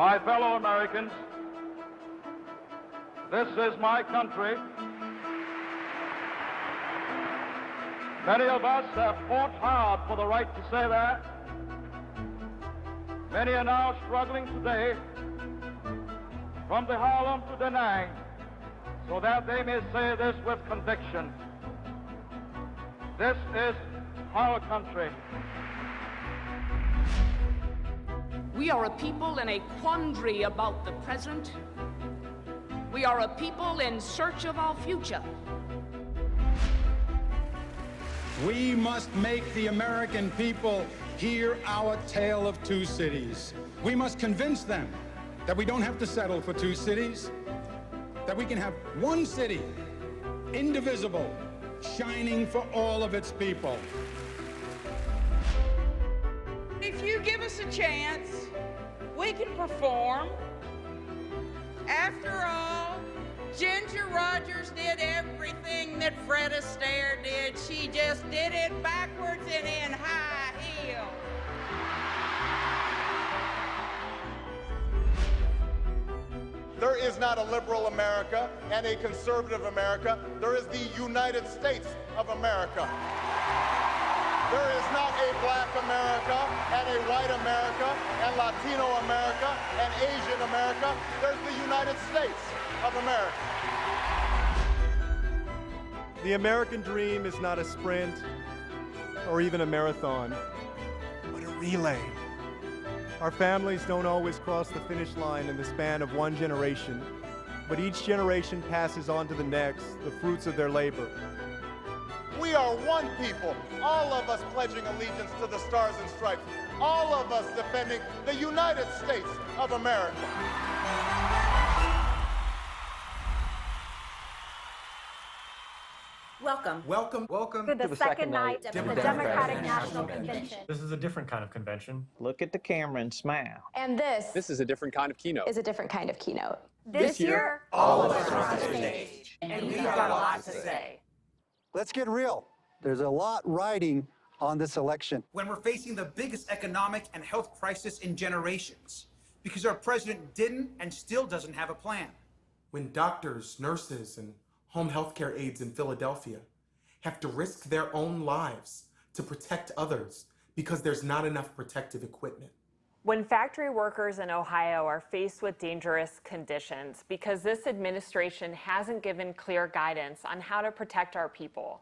My fellow Americans, this is my country. Many of us have fought hard for the right to say that. Many are now struggling today from the Harlem to Da Nang so that they may say this with conviction. This is our country. We are a people in a quandary about the present. We are a people in search of our future. We must make the American people hear our tale of two cities. We must convince them that we don't have to settle for two cities, that we can have one city, indivisible, shining for all of its people. If you give us a chance, we can perform. After all, Ginger Rogers did everything that Fred Astaire did. She just did it backwards and in high heels. There is not a liberal America and a conservative America. There is the United States of America. There is not a black America and a white America and Latino America and Asian America. There's the United States of America. The American dream is not a sprint or even a marathon, but a relay. Our families don't always cross the finish line in the span of one generation, but each generation passes on to the next the fruits of their labor. We are one people, all of us pledging allegiance to the Stars and Stripes, all of us defending the United States of America. Welcome to the second night of the Democratic National Convention. This is a different kind of convention. Look at the camera and smile. And this is a different kind of keynote. Is a different kind of keynote. This year, all of us are on stage, and we've got a lot to say. Let's get real. There's a lot riding on this election. When we're facing the biggest economic and health crisis in generations, because our president didn't and still doesn't have a plan. When doctors, nurses, and home health care aides in Philadelphia have to risk their own lives to protect others because there's not enough protective equipment. When factory workers in Ohio are faced with dangerous conditions because this administration hasn't given clear guidance on how to protect our people.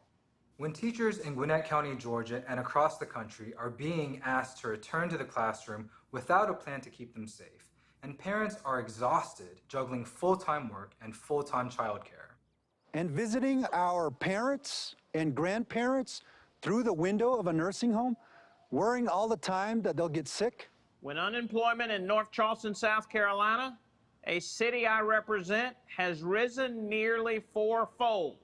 When teachers in Gwinnett County, Georgia, and across the country are being asked to return to the classroom without a plan to keep them safe, and parents are exhausted juggling full-time work and full-time childcare. And visiting our parents and grandparents through the window of a nursing home, worrying all the time that they'll get sick. When unemployment in North Charleston, South Carolina, a city I represent, has risen nearly fourfold,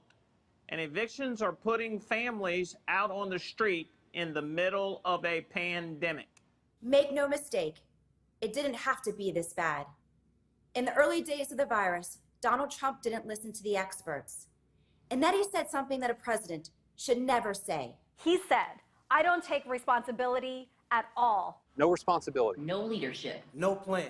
and evictions are putting families out on the street in the middle of a pandemic. Make no mistake, it didn't have to be this bad. In the early days of the virus, Donald Trump didn't listen to the experts. And then he said something that a president should never say. He said, I don't take responsibility at all. No responsibility. No leadership. No plan.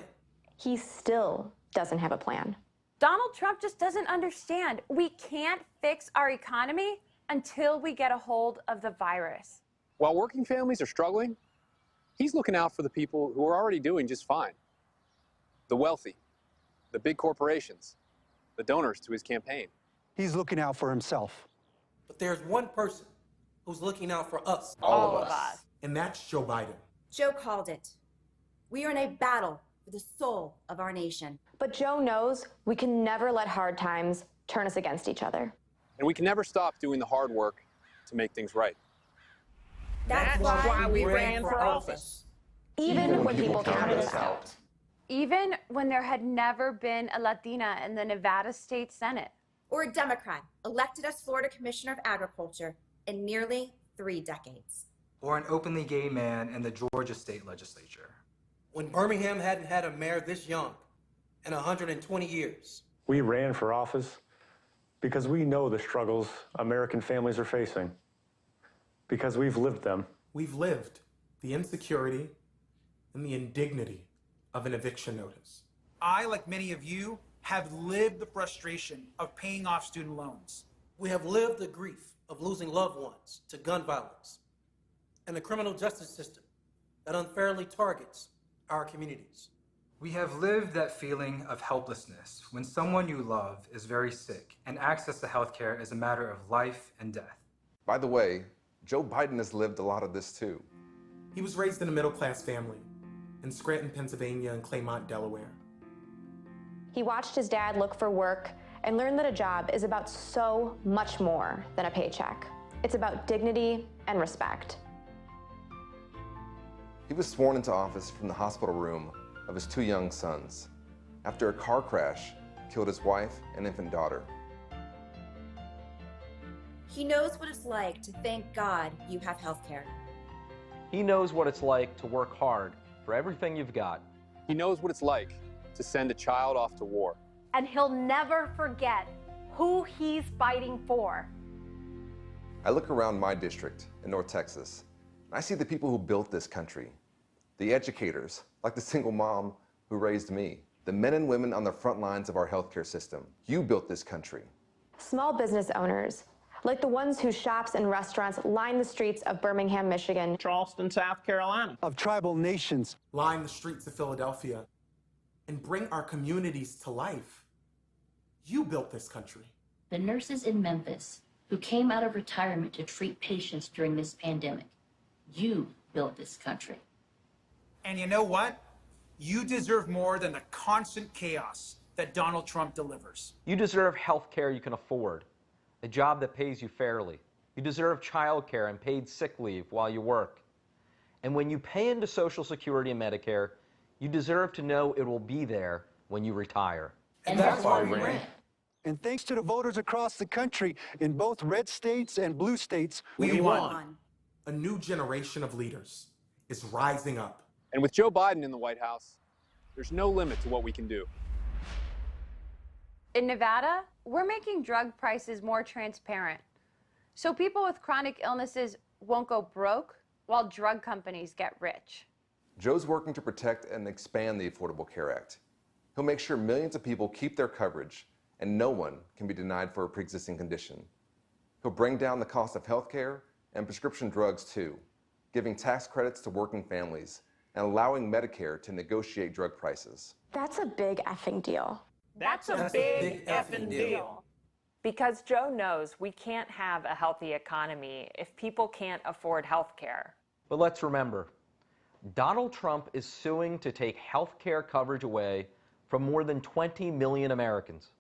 He still doesn't have a plan. Donald Trump just doesn't understand. We can't fix our economy until we get a hold of the virus. While working families are struggling, he's looking out for the people who are already doing just fine. The wealthy, the big corporations, the donors to his campaign. He's looking out for himself. But there's one person who's looking out for us. All of us. And that's Joe Biden. Joe called it. We are in a battle for the soul of our nation. But Joe knows we can never let hard times turn us against each other. And we can never stop doing the hard work to make things right. That's why we ran for office. Even when people counted us out. Even when there had never been a Latina in the Nevada State Senate. Or a Democrat elected as Florida Commissioner of Agriculture in nearly 3 decades. Or an openly gay man in the Georgia state legislature. When Birmingham hadn't had a mayor this young in 120 years. We ran for office because we know the struggles American families are facing. Because we've lived them. We've lived the insecurity and the indignity of an eviction notice. I, like many of you, have lived the frustration of paying off student loans. We have lived the grief of losing loved ones to gun violence and the criminal justice system that unfairly targets our communities. We have lived that feeling of helplessness when someone you love is very sick and access to healthcare is a matter of life and death. By the way, Joe Biden has lived a lot of this too. He was raised in a middle-class family in Scranton, Pennsylvania and Claymont, Delaware. He watched his dad look for work and learned that a job is about so much more than a paycheck. It's about dignity and respect. He was sworn into office from the hospital room of his 2 young sons after a car crash killed his wife and infant daughter. He knows what it's like to thank God you have health care. He knows what it's like to work hard for everything you've got. He knows what it's like to send a child off to war. And he'll never forget who he's fighting for. I look around my district in North Texas, and I see the people who built this country. The educators, like the single mom who raised me. The men and women on the front lines of our healthcare system. You built this country. Small business owners, like the ones whose shops and restaurants line the streets of Birmingham, Michigan. Charleston, South Carolina. Of tribal nations. Line the streets of Philadelphia and bring our communities to life. You built this country. The nurses in Memphis who came out of retirement to treat patients during this pandemic. You built this country. And you know what? You deserve more than the constant chaos that Donald Trump delivers. You deserve health care you can afford, a job that pays you fairly. You deserve child care and paid sick leave while you work. And when you pay into Social Security and Medicare, you deserve to know it will be there when you retire. And that's why we ran. And thanks to the voters across the country, in both red states and blue states, we won. A new generation of leaders is rising up. And with Joe Biden in the White House, there's no limit to what we can do. In Nevada, we're making drug prices more transparent, so people with chronic illnesses won't go broke while drug companies get rich. Joe's working to protect and expand the Affordable Care Act. He'll make sure millions of people keep their coverage and no one can be denied for a pre-existing condition. He'll bring down the cost of health care and prescription drugs too, giving tax credits to working families and allowing Medicare to negotiate drug prices. That's a big effing deal. That's a big effing deal. Because Joe knows we can't have a healthy economy if people can't afford health care. But let's remember, Donald Trump is suing to take health care coverage away from more than 20 million Americans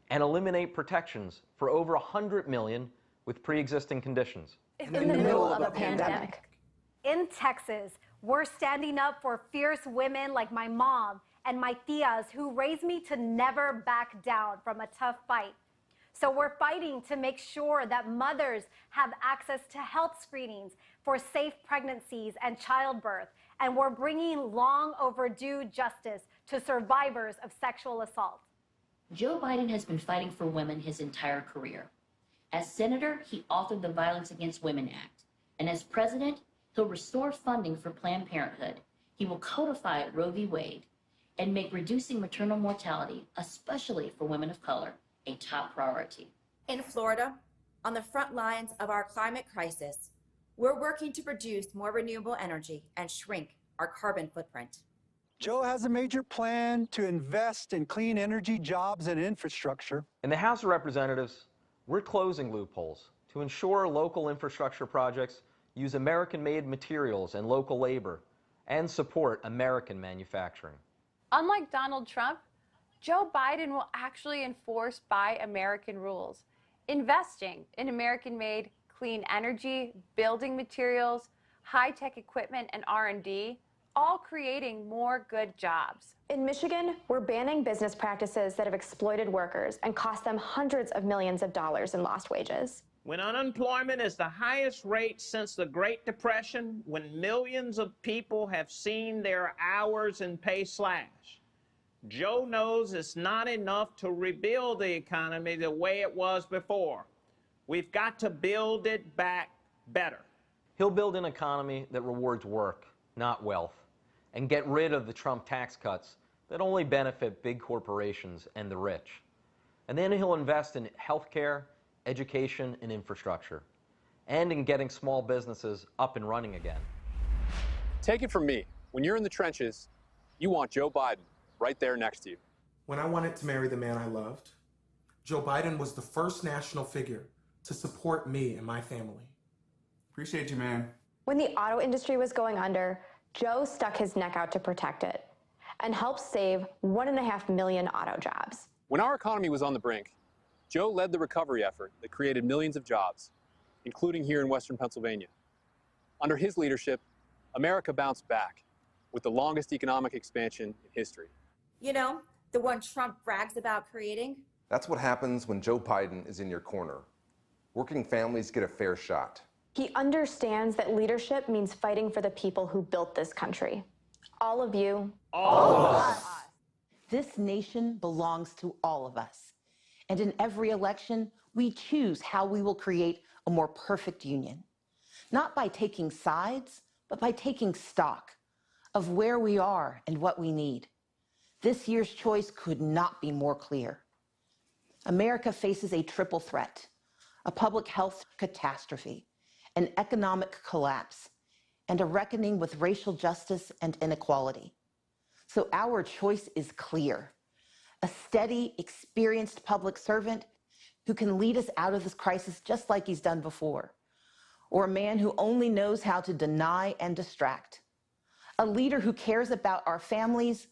and eliminate protections for over 100 million with pre-existing conditions. In the middle of a pandemic. In Texas, we're standing up for fierce women like my mom and my tias who raised me to never back down from a tough fight. So we're fighting to make sure that mothers have access to health screenings for safe pregnancies and childbirth. And we're bringing long overdue justice to survivors of sexual assault. Joe Biden has been fighting for women his entire career. As senator, he authored the Violence Against Women Act. And as president, he'll restore funding for Planned Parenthood. He will codify Roe v. Wade and make reducing maternal mortality, especially for women of color, a top priority. In Florida, on the front lines of our climate crisis, we're working to produce more renewable energy and shrink our carbon footprint. Joe has a major plan to invest in clean energy, jobs, and infrastructure. In the House of Representatives, we're closing loopholes to ensure local infrastructure projects use American-made materials and local labor and support American manufacturing. Unlike Donald Trump, Joe Biden will actually enforce Buy American rules, investing in American-made clean energy, building materials, high-tech equipment, and R&D, all creating more good jobs. In Michigan, we're banning business practices that have exploited workers and cost them hundreds of millions of dollars in lost wages. When unemployment is the highest rate since the Great Depression, when millions of people have seen their hours and pay slash, Joe knows it's not enough to rebuild the economy the way it was before. We've got to build it back better. He'll build an economy that rewards work, not wealth, and get rid of the Trump tax cuts that only benefit big corporations and the rich. And then he'll invest in healthcare, education, and infrastructure, and in getting small businesses up and running again. Take it from me, when you're in the trenches, you want Joe Biden right there next to you. When I wanted to marry the man I loved, Joe Biden was the first national figure to support me and my family. Appreciate you, man. When the auto industry was going under, Joe stuck his neck out to protect it and helped save 1.5 million auto jobs. When our economy was on the brink, Joe led the recovery effort that created millions of jobs, including here in Western Pennsylvania. Under his leadership, America bounced back with the longest economic expansion in history. You know, the one Trump brags about creating? That's what happens when Joe Biden is in your corner. Working families get a fair shot. He understands that leadership means fighting for the people who built this country. All of you. All of us. This nation belongs to all of us. And in every election, we choose how we will create a more perfect union. Not by taking sides, but by taking stock of where we are and what we need. This year's choice could not be more clear. America faces a triple threat: a public health catastrophe, an economic collapse, and a reckoning with racial justice and inequality. So our choice is clear: a steady, experienced public servant who can lead us out of this crisis just like he's done before, or a man who only knows how to deny and distract, a leader who cares about our families,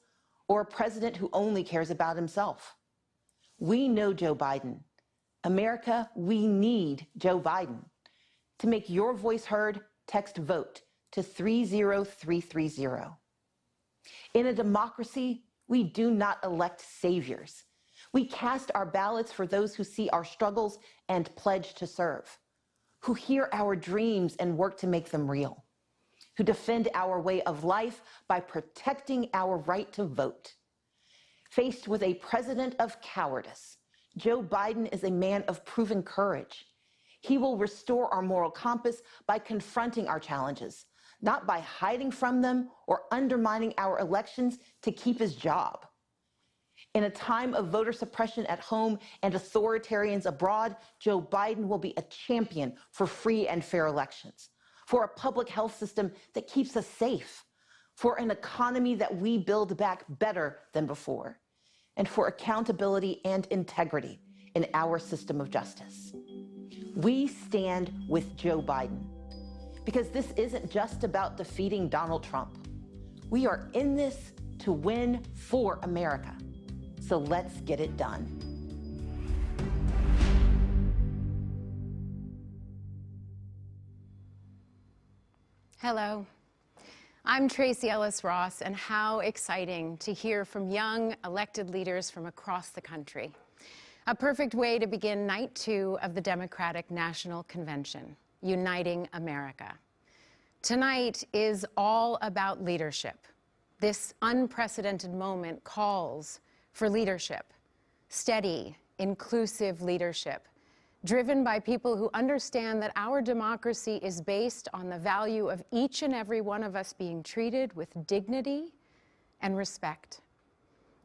or a president who only cares about himself. We know Joe Biden. America, we need Joe Biden. To make your voice heard, text VOTE to 30330. In a democracy, we do not elect saviors. We cast our ballots for those who see our struggles and pledge to serve, who hear our dreams and work to make them real, who defend our way of life by protecting our right to vote. Faced with a president of cowardice, Joe Biden is a man of proven courage. He will restore our moral compass by confronting our challenges, not by hiding from them or undermining our elections to keep his job. In a time of voter suppression at home and authoritarians abroad, Joe Biden will be a champion for free and fair elections, for a public health system that keeps us safe, for an economy that we build back better than before, and for accountability and integrity in our system of justice. We stand with Joe Biden because this isn't just about defeating Donald Trump. We are in this to win for America. So let's get it done. Hello, I'm Tracy Ellis Ross, and how exciting to hear from young elected leaders from across the country. A perfect way to begin night 2 of the Democratic National Convention, Uniting America. Tonight is all about leadership. This unprecedented moment calls for leadership, steady, inclusive leadership, driven by people who understand that our democracy is based on the value of each and every one of us being treated with dignity and respect.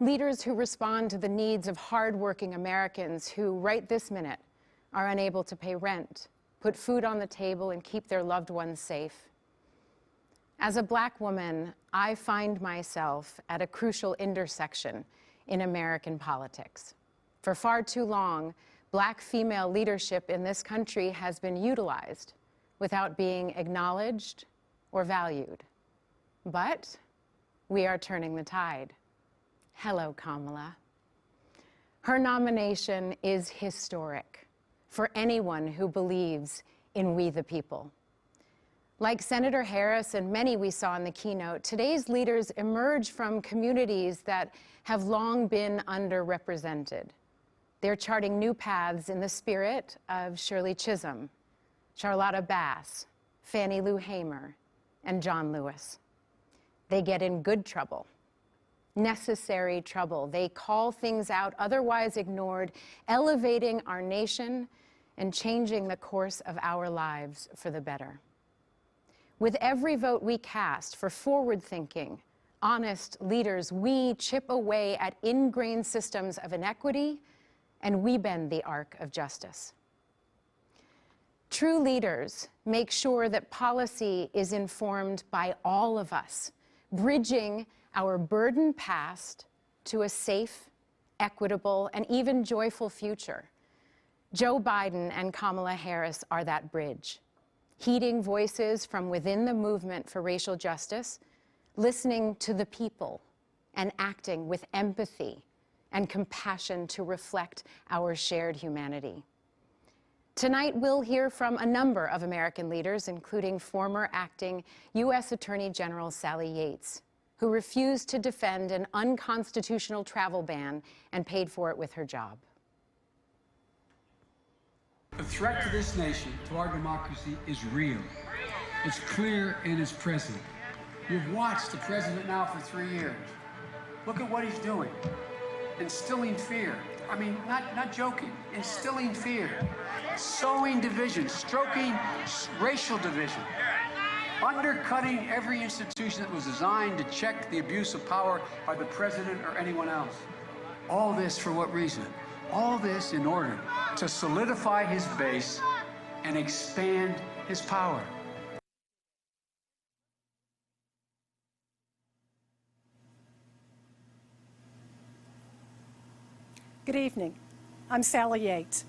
Leaders who respond to the needs of hardworking Americans who, right this minute, are unable to pay rent, put food on the table, and keep their loved ones safe. As a Black woman, I find myself at a crucial intersection in American politics. For far too long, Black female leadership in this country has been utilized without being acknowledged or valued. But we are turning the tide. Hello, Kamala. Her nomination is historic for anyone who believes in we the people. Like Senator Harris and many we saw in the keynote, today's leaders emerge from communities that have long been underrepresented. They're charting new paths in the spirit of Shirley Chisholm, Charlotta Bass, Fannie Lou Hamer, and John Lewis. They get in good trouble, necessary trouble. They call things out otherwise ignored, elevating our nation and changing the course of our lives for the better. With every vote we cast for forward-thinking, honest leaders, we chip away at ingrained systems of inequity, and we bend the arc of justice. True leaders make sure that policy is informed by all of us, bridging our burdened past to a safe, equitable, and even joyful future. Joe Biden and Kamala Harris are that bridge, heeding voices from within the movement for racial justice, listening to the people, and acting with empathy and compassion to reflect our shared humanity. Tonight, we'll hear from a number of American leaders, including former acting U.S. Attorney General Sally Yates, who refused to defend an unconstitutional travel ban and paid for it with her job. The threat to this nation, to our democracy, is real. It's clear and it's present. You've watched the president now for 3 years. Look at what he's doing. Instilling fear. I mean, not joking. Instilling fear. Sowing division. Stoking racial division. Undercutting every institution that was designed to check the abuse of power by the president or anyone else. All this for what reason? All this in order to solidify his base and expand his power. Good evening. I'm Sally Yates.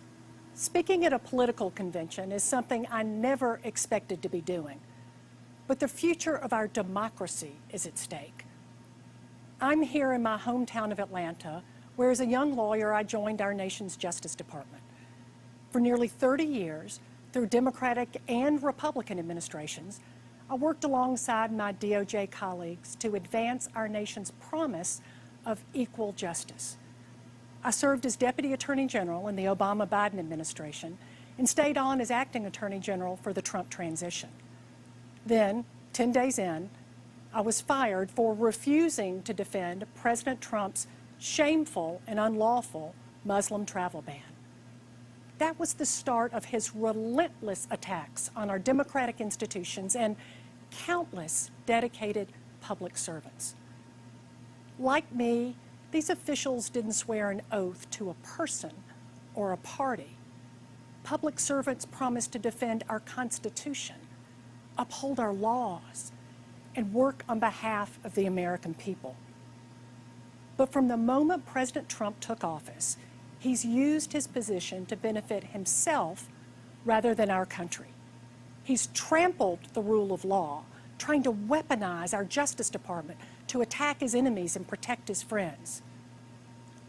Speaking at a political convention is something I never expected to be doing. But the future of our democracy is at stake. I'm here in my hometown of Atlanta, where as a young lawyer, I joined our nation's Justice Department. For nearly 30 years, through Democratic and Republican administrations, I worked alongside my DOJ colleagues to advance our nation's promise of equal justice. I served as Deputy Attorney General in the Obama-Biden administration and stayed on as Acting Attorney General for the Trump transition. Then, 10 days in, I was fired for refusing to defend President Trump's shameful and unlawful Muslim travel ban. That was the start of his relentless attacks on our democratic institutions and countless dedicated public servants. Like me, these officials didn't swear an oath to a person or a party. Public servants promised to defend our Constitution, uphold our laws, and work on behalf of the American people. But from the moment President Trump took office, he's used his position to benefit himself rather than our country. He's trampled the rule of law, trying to weaponize our Justice Department to attack his enemies and protect his friends.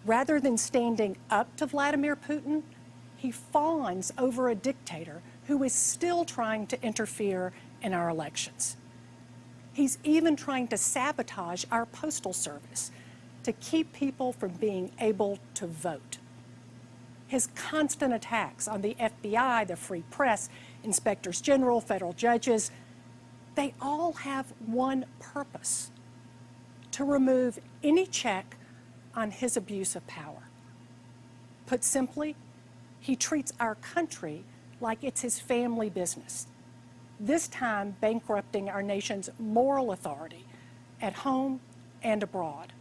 Rather than standing up to Vladimir Putin, he fawns over a dictator who is still trying to interfere in our elections. He's even trying to sabotage our postal service to keep people from being able to vote. His constant attacks on the FBI, the Free Press, inspectors general, federal judges, they all have one purpose: to remove any check on his abuse of power. Put simply, he treats our country like it's his family business, this time bankrupting our nation's moral authority at home and abroad.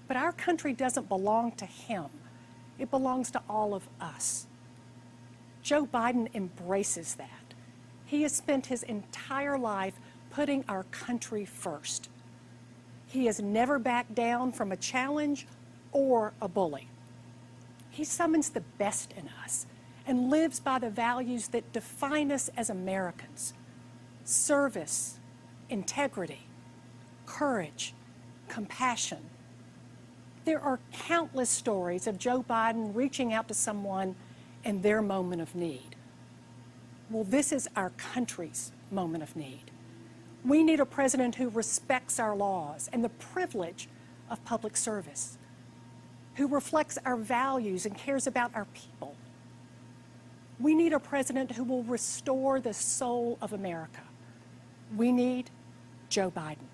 But our country doesn't belong to him. It belongs to all of us. Joe Biden embraces that. He has spent his entire life putting our country first. He has never backed down from a challenge or a bully. He summons the best in us and lives by the values that define us as Americans: service, integrity, courage, compassion. There are countless stories of Joe Biden reaching out to someone in their moment of need. Well, this is our country's moment of need. We need a president who respects our laws and the privilege of public service, who reflects our values and cares about our people. We need a president who will restore the soul of America. We need Joe Biden.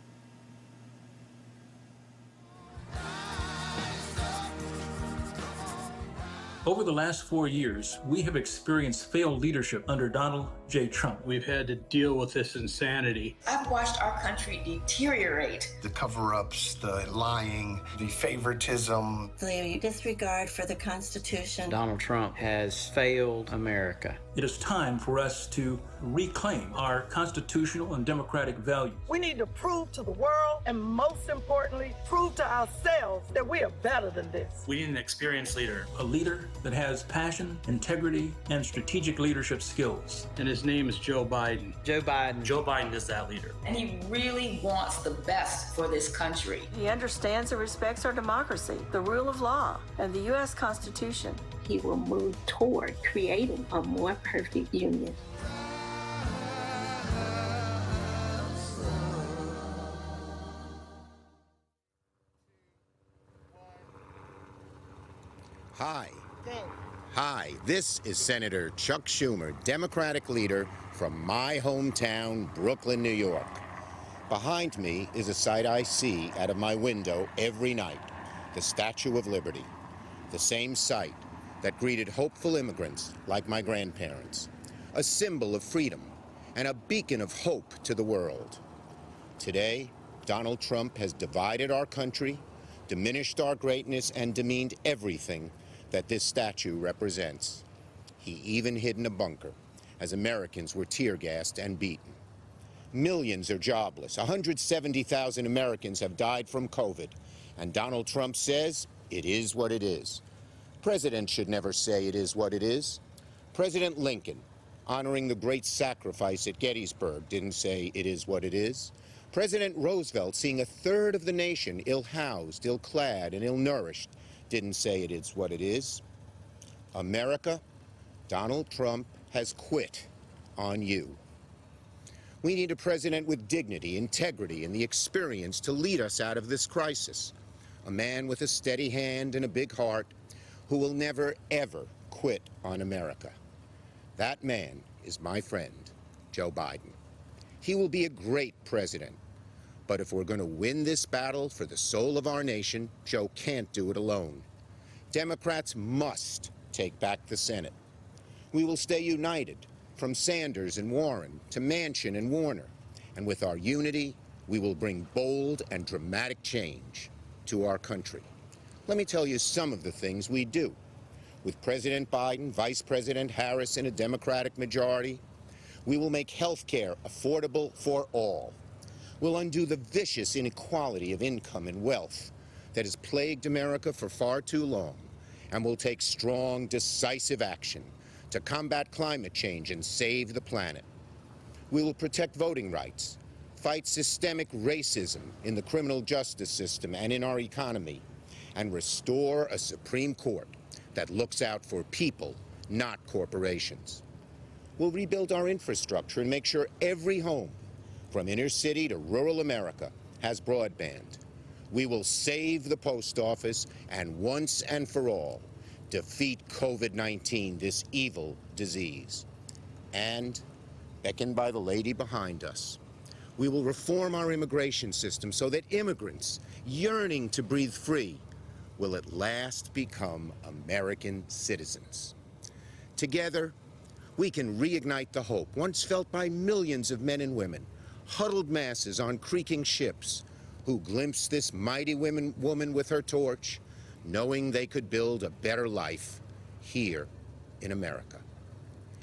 Over the last 4 years, we have experienced failed leadership under Donald J. Trump. We've had to deal with this insanity. I've watched our country deteriorate. The cover-ups, the lying, the favoritism. The disregard for the Constitution. Donald Trump has failed America. It is time for us to reclaim our constitutional and democratic values. We need to prove to the world, and most importantly, prove to ourselves that we are better than this. We need an experienced leader. A leader that has passion, integrity, and strategic leadership skills. And his name is Joe Biden. Joe Biden. Joe Biden is that leader. And he really wants the best for this country. He understands and respects our democracy, the rule of law, and the U.S. Constitution. He will move toward creating a more perfect union. Hi, this is Senator Chuck Schumer, Democratic leader from my hometown, Brooklyn, New York. Behind me is a sight I see out of my window every night, the Statue of Liberty, the same sight that greeted hopeful immigrants like my grandparents, a symbol of freedom and a beacon of hope to the world. Today, Donald Trump has divided our country, diminished our greatness, and demeaned everything that this statue represents. He even hid in a bunker as Americans were tear-gassed and beaten. Millions are jobless. 170,000 Americans have died from COVID, and Donald Trump says it is what it is. Presidents should never say it is what it is. President Lincoln, honoring the great sacrifice at Gettysburg, didn't say it is what it is. President Roosevelt, seeing a third of the nation ill-housed, ill-clad, and ill-nourished, didn't say it is what it is. America, Donald Trump has quit on you. We need a president with dignity, integrity, and the experience to lead us out of this crisis. A man with a steady hand and a big heart who will never, ever quit on America. That man is my friend, Joe Biden. He will be a great president. But if we're going to win this battle for the soul of our nation, Joe can't do it alone. Democrats must take back the Senate. We will stay united, from Sanders and Warren to Manchin and Warner. And with our unity, we will bring bold and dramatic change to our country. Let me tell you some of the things we do. With President Biden, Vice President Harris, and a Democratic majority, we will make health care affordable for all. We'll undo the vicious inequality of income and wealth that has plagued America for far too long, and we'll take strong, decisive action to combat climate change and save the planet. We will protect voting rights, fight systemic racism in the criminal justice system and in our economy, and restore a Supreme Court that looks out for people, not corporations. We'll rebuild our infrastructure and make sure every home, from inner city to rural America, has broadband. We will save the post office and once and for all defeat COVID-19, this evil disease. And, beckoned by the lady behind us, we will reform our immigration system so that immigrants yearning to breathe free will at last become American citizens. Together, we can reignite the hope once felt by millions of men and women, huddled masses on creaking ships, who glimpsed this mighty woman with her torch, knowing they could build a better life here in America.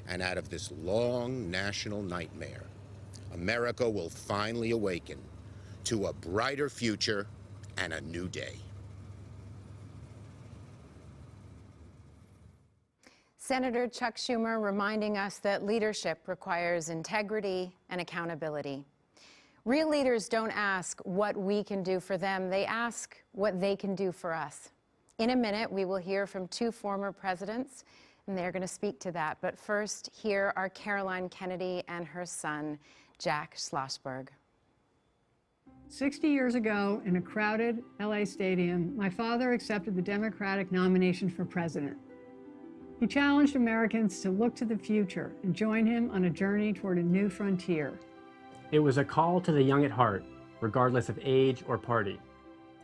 And out of this long national nightmare, America will finally awaken to a brighter future and a new day. Senator Chuck Schumer reminding us that leadership requires integrity and accountability. Real leaders don't ask what we can do for them, they ask what they can do for us. In a minute, we will hear from two former presidents, and they're going to speak to that. But first, here are Caroline Kennedy and her son, Jack Schlossberg. 60 years ago, in a crowded LA stadium, my father accepted the Democratic nomination for president. He challenged Americans to look to the future and join him on a journey toward a new frontier. It was a call to the young at heart, regardless of age or party.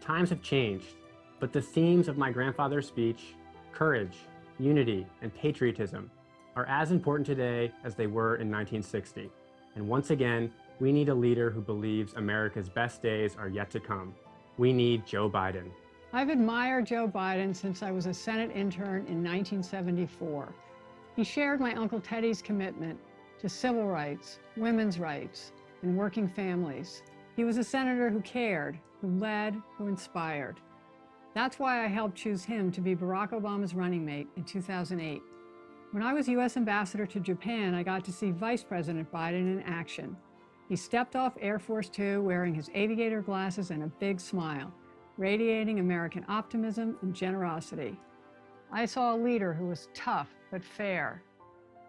Times have changed, but the themes of my grandfather's speech, courage, unity, and patriotism are as important today as they were in 1960. And once again, we need a leader who believes America's best days are yet to come. We need Joe Biden. I've admired Joe Biden since I was a Senate intern in 1974. He shared my Uncle Teddy's commitment to civil rights, women's rights, and working families. He was a senator who cared, who led, who inspired. That's why I helped choose him to be Barack Obama's running mate in 2008. When I was U.S. Ambassador to Japan, I got to see Vice President Biden in action. He stepped off Air Force Two wearing his aviator glasses and a big smile, radiating American optimism and generosity. I saw a leader who was tough but fair,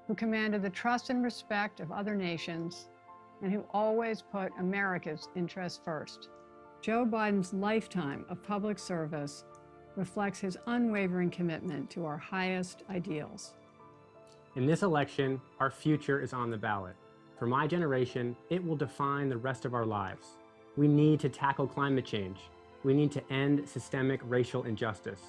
who commanded the trust and respect of other nations, and who always put America's interests first. Joe Biden's lifetime of public service reflects his unwavering commitment to our highest ideals. In this election, our future is on the ballot. For my generation, it will define the rest of our lives. We need to tackle climate change. We need to end systemic racial injustice.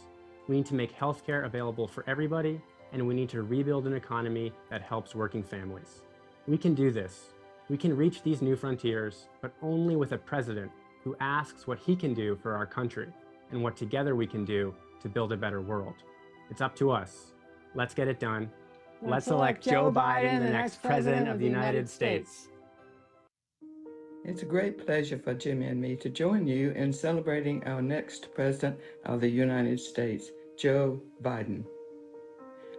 We need to make healthcare available for everybody, and we need to rebuild an economy that helps working families. We can do this. We can reach these new frontiers, but only with a president who asks what he can do for our country and what together we can do to build a better world. It's up to us. Let's get it done. Let's elect Joe Biden, the next President of the United States. It's a great pleasure for Jimmy and me to join you in celebrating our next President of the United States, Joe Biden.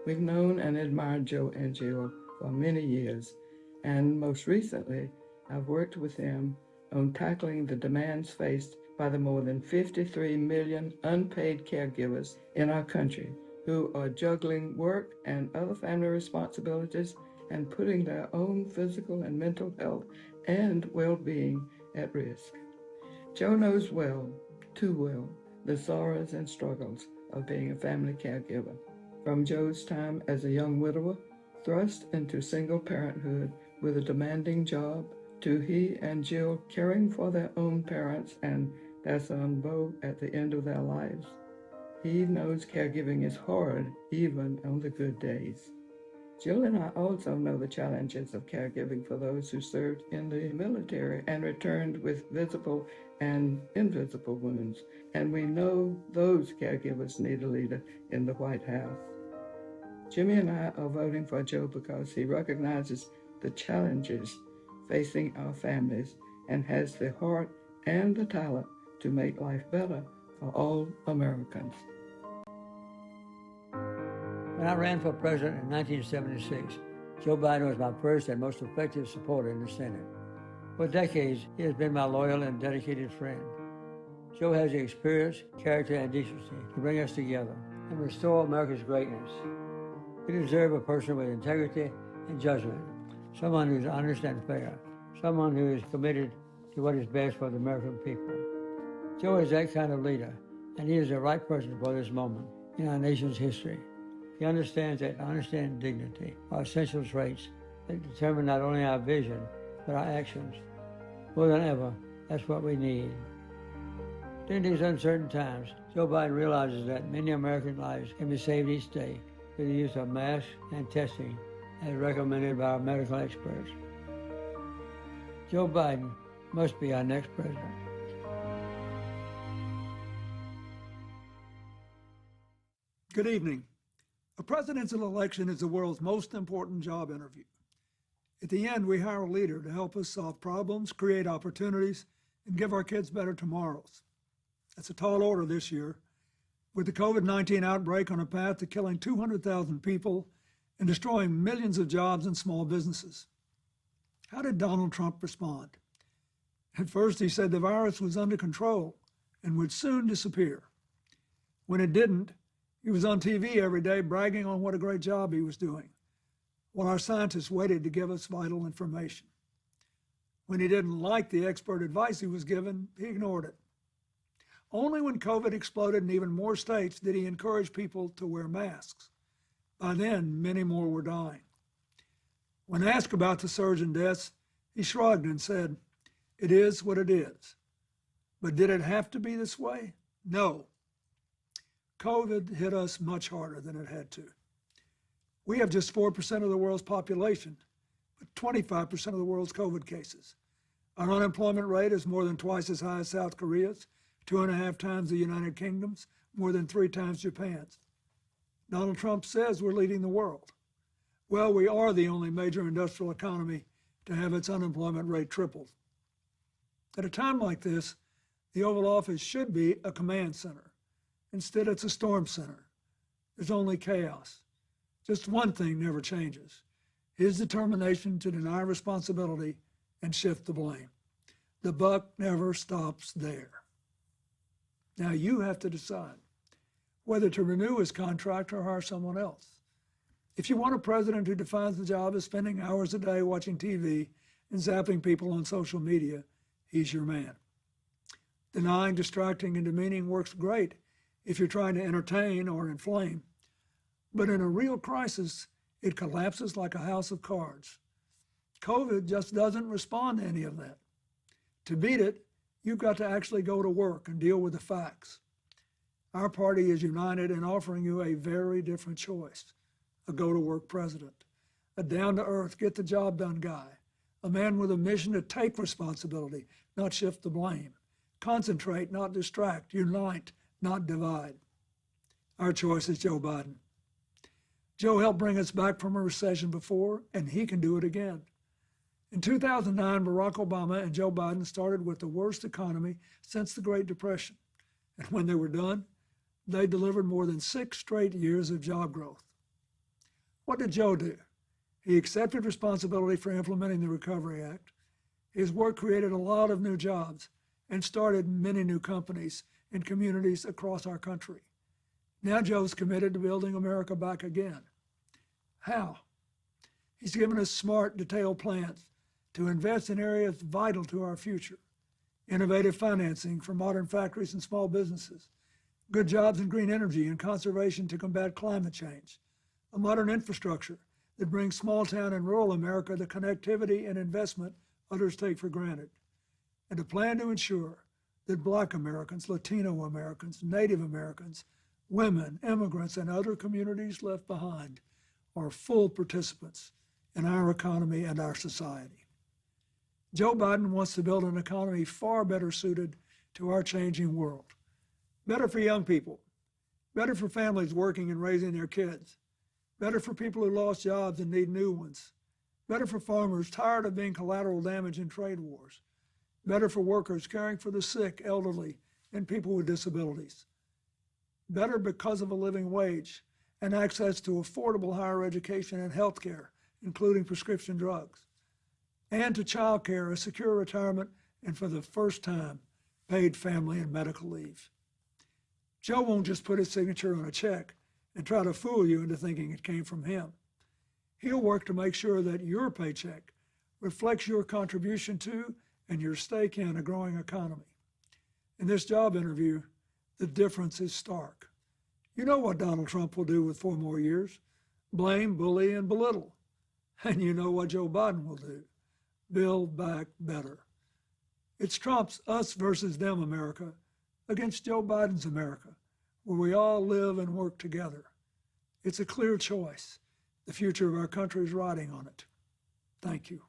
We've known and admired Joe and Jill for many years, and most recently, I've worked with them on tackling the demands faced by the more than 53 million unpaid caregivers in our country who are juggling work and other family responsibilities and putting their own physical and mental health and well-being at risk. Joe knows well, too well, the sorrows and struggles of being a family caregiver. From Joe's time as a young widower, thrust into single parenthood with a demanding job, to he and Jill caring for their own parents and their son Beau at the end of their lives. He knows caregiving is hard, even on the good days. Jill and I also know the challenges of caregiving for those who served in the military and returned with visible and invisible wounds, and we know those caregivers need a leader in the White House. Jimmy and I are voting for Joe because he recognizes the challenges facing our families and has the heart and the talent to make life better for all Americans. When I ran for president in 1976, Joe Biden was my first and most effective supporter in the Senate. For decades, he has been my loyal and dedicated friend. Joe has the experience, character, and decency to bring us together and restore America's greatness. We deserve a person with integrity and judgment, someone who is honest and fair, someone who is committed to what is best for the American people. Joe is that kind of leader, and he is the right person for this moment in our nation's history. He understands that honesty and dignity are essential traits that determine not only our vision, but our actions. More than ever, that's what we need. During these uncertain times, Joe Biden realizes that many American lives can be saved each day through the use of masks and testing as recommended by our medical experts. Joe Biden must be our next president. Good evening. A presidential election is the world's most important job interview. At the end, we hire a leader to help us solve problems, create opportunities, and give our kids better tomorrows. That's a tall order this year, with the COVID-19 outbreak on a path to killing 200,000 people and destroying millions of jobs and small businesses. How did Donald Trump respond? At first, he said the virus was under control and would soon disappear. When it didn't, he was on TV every day bragging on what a great job he was doing, while our scientists waited to give us vital information. When he didn't like the expert advice he was given, he ignored it. Only when COVID exploded in even more states did he encourage people to wear masks. By then, many more were dying. When asked about the surge in deaths, he shrugged and said, "It is what it is." But did it have to be this way? No. COVID hit us much harder than it had to. We have just 4% of the world's population, but 25% of the world's COVID cases. Our unemployment rate is more than twice as high as South Korea's, 2.5 times the United Kingdom's, more than 3 times Japan's. Donald Trump says we're leading the world. Well, we are the only major industrial economy to have its unemployment rate tripled. At a time like this, the Oval Office should be a command center. Instead, it's a storm center. There's only chaos. Just one thing never changes: his determination to deny responsibility and shift the blame. The buck never stops there. Now you have to decide whether to renew his contract or hire someone else. If you want a president who defines the job as spending hours a day watching TV and zapping people on social media, he's your man. Denying, distracting, and demeaning works great if you're trying to entertain or inflame. But in a real crisis, it collapses like a house of cards. COVID just doesn't respond to any of that. To beat it, you've got to actually go to work and deal with the facts. Our party is united in offering you a very different choice: a go-to-work president, a down-to-earth, get-the-job-done guy, a man with a mission to take responsibility, not shift the blame, concentrate, not distract, unite, not divide. Our choice is Joe Biden. Joe helped bring us back from a recession before, and he can do it again. In 2009, Barack Obama and Joe Biden started with the worst economy since the Great Depression. And when they were done, they delivered more than 6 straight years of job growth. What did Joe do? He accepted responsibility for implementing the Recovery Act. His work created a lot of new jobs and started many new companies in communities across our country. Now Joe's committed to building America back again. How? He's given us smart, detailed plans to invest in areas vital to our future: innovative financing for modern factories and small businesses, good jobs in green energy and conservation to combat climate change, a modern infrastructure that brings small town and rural America the connectivity and investment others take for granted, and a plan to ensure that Black Americans, Latino Americans, Native Americans, women, immigrants, and other communities left behind are full participants in our economy and our society. Joe Biden wants to build an economy far better suited to our changing world. Better for young people, better for families working and raising their kids, better for people who lost jobs and need new ones, better for farmers tired of being collateral damage in trade wars, better for workers caring for the sick, elderly, and people with disabilities, better because of a living wage and access to affordable higher education and health care, including prescription drugs, and to child care, a secure retirement, and for the first time, paid family and medical leave. Joe won't just put his signature on a check and try to fool you into thinking it came from him. He'll work to make sure that your paycheck reflects your contribution to and your stake in a growing economy. In this job interview, the difference is stark. You know what Donald Trump will do with 4 more years: blame, bully, and belittle. And you know what Joe Biden will do: build back better. It's Trump's us versus them America against Joe Biden's America, where we all live and work together. It's a clear choice. The future of our country is riding on it. Thank you.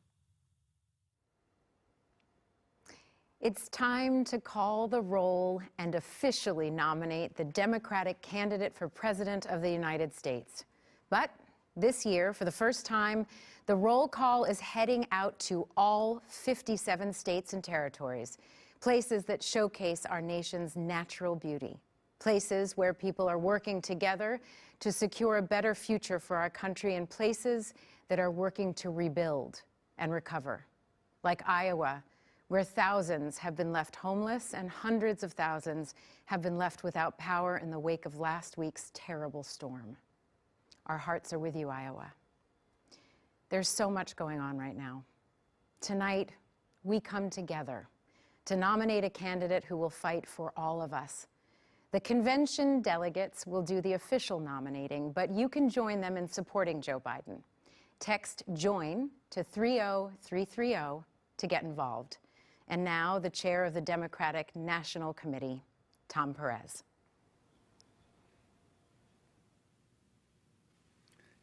It's time to call the roll and officially nominate the Democratic candidate for President of the United States. But this year, for the first time, the roll call is heading out to all 57 states and territories, places that showcase our nation's natural beauty, places where people are working together to secure a better future for our country, and places that are working to rebuild and recover, like Iowa, where thousands have been left homeless and hundreds of thousands have been left without power in the wake of last week's terrible storm. Our hearts are with you, Iowa. There's so much going on right now. Tonight, we come together to nominate a candidate who will fight for all of us. The convention delegates will do the official nominating, but you can join them in supporting Joe Biden. Text JOIN to 30330 to get involved. And now, the chair of the Democratic National Committee, Tom Perez.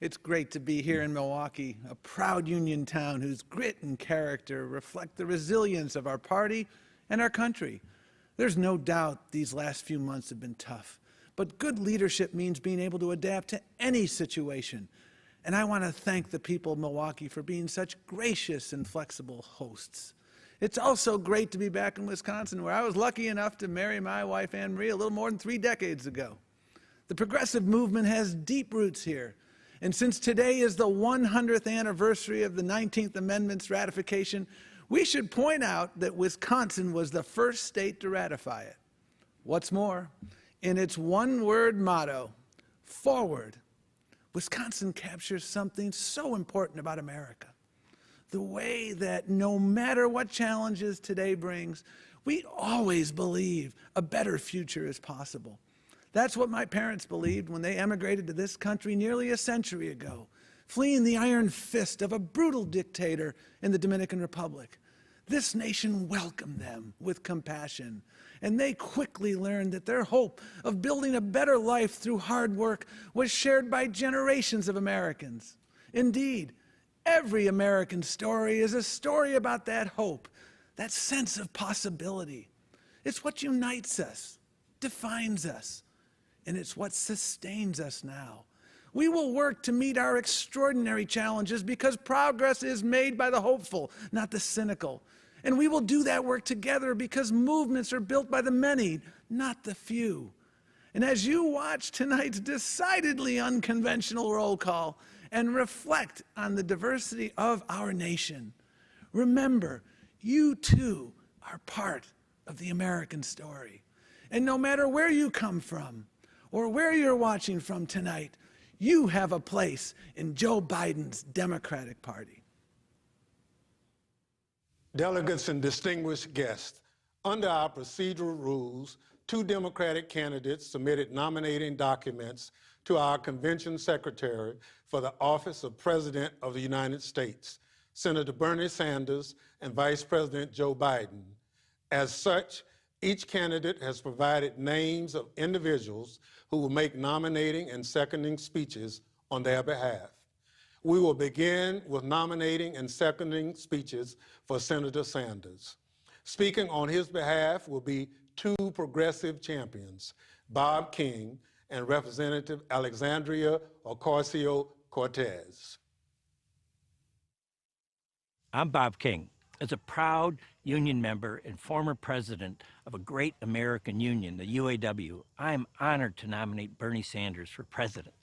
It's great to be here in Milwaukee, a proud union town whose grit and character reflect the resilience of our party and our country. There's no doubt these last few months have been tough, but good leadership means being able to adapt to any situation. And I want to thank the people of Milwaukee for being such gracious and flexible hosts. It's also great to be back in Wisconsin, where I was lucky enough to marry my wife, Anne Marie, a little more than 3 decades ago. The progressive movement has deep roots here. And since today is the 100th anniversary of the 19th Amendment's ratification, we should point out that Wisconsin was the first state to ratify it. What's more, in its one-word motto, forward, Wisconsin captures something so important about America. The way that no matter what challenges today brings, we always believe a better future is possible. That's what my parents believed when they emigrated to this country nearly a century ago, fleeing the iron fist of a brutal dictator in the Dominican Republic. This nation welcomed them with compassion, and they quickly learned that their hope of building a better life through hard work was shared by generations of Americans. Indeed, every American story is a story about that hope, that sense of possibility. It's what unites us, defines us, and it's what sustains us now. We will work to meet our extraordinary challenges because progress is made by the hopeful, not the cynical. And we will do that work together because movements are built by the many, not the few. And as you watch tonight's decidedly unconventional roll call and reflect on the diversity of our nation, remember, you too are part of the American story. And no matter where you come from, or where you're watching from tonight, you have a place in Joe Biden's Democratic Party. Delegates and distinguished guests, under our procedural rules, 2 Democratic candidates submitted nominating documents to our convention secretary for the office of President of the United States, Senator Bernie Sanders and Vice President Joe Biden. As such, each candidate has provided names of individuals who will make nominating and seconding speeches on their behalf. We will begin with nominating and seconding speeches for Senator Sanders. Speaking on his behalf will be 2 progressive champions, Bob King and Representative Alexandria Ocasio-Cortez. I'm Bob King. As a proud union member and former president of a great American union, the UAW, I am honored to nominate Bernie Sanders for president.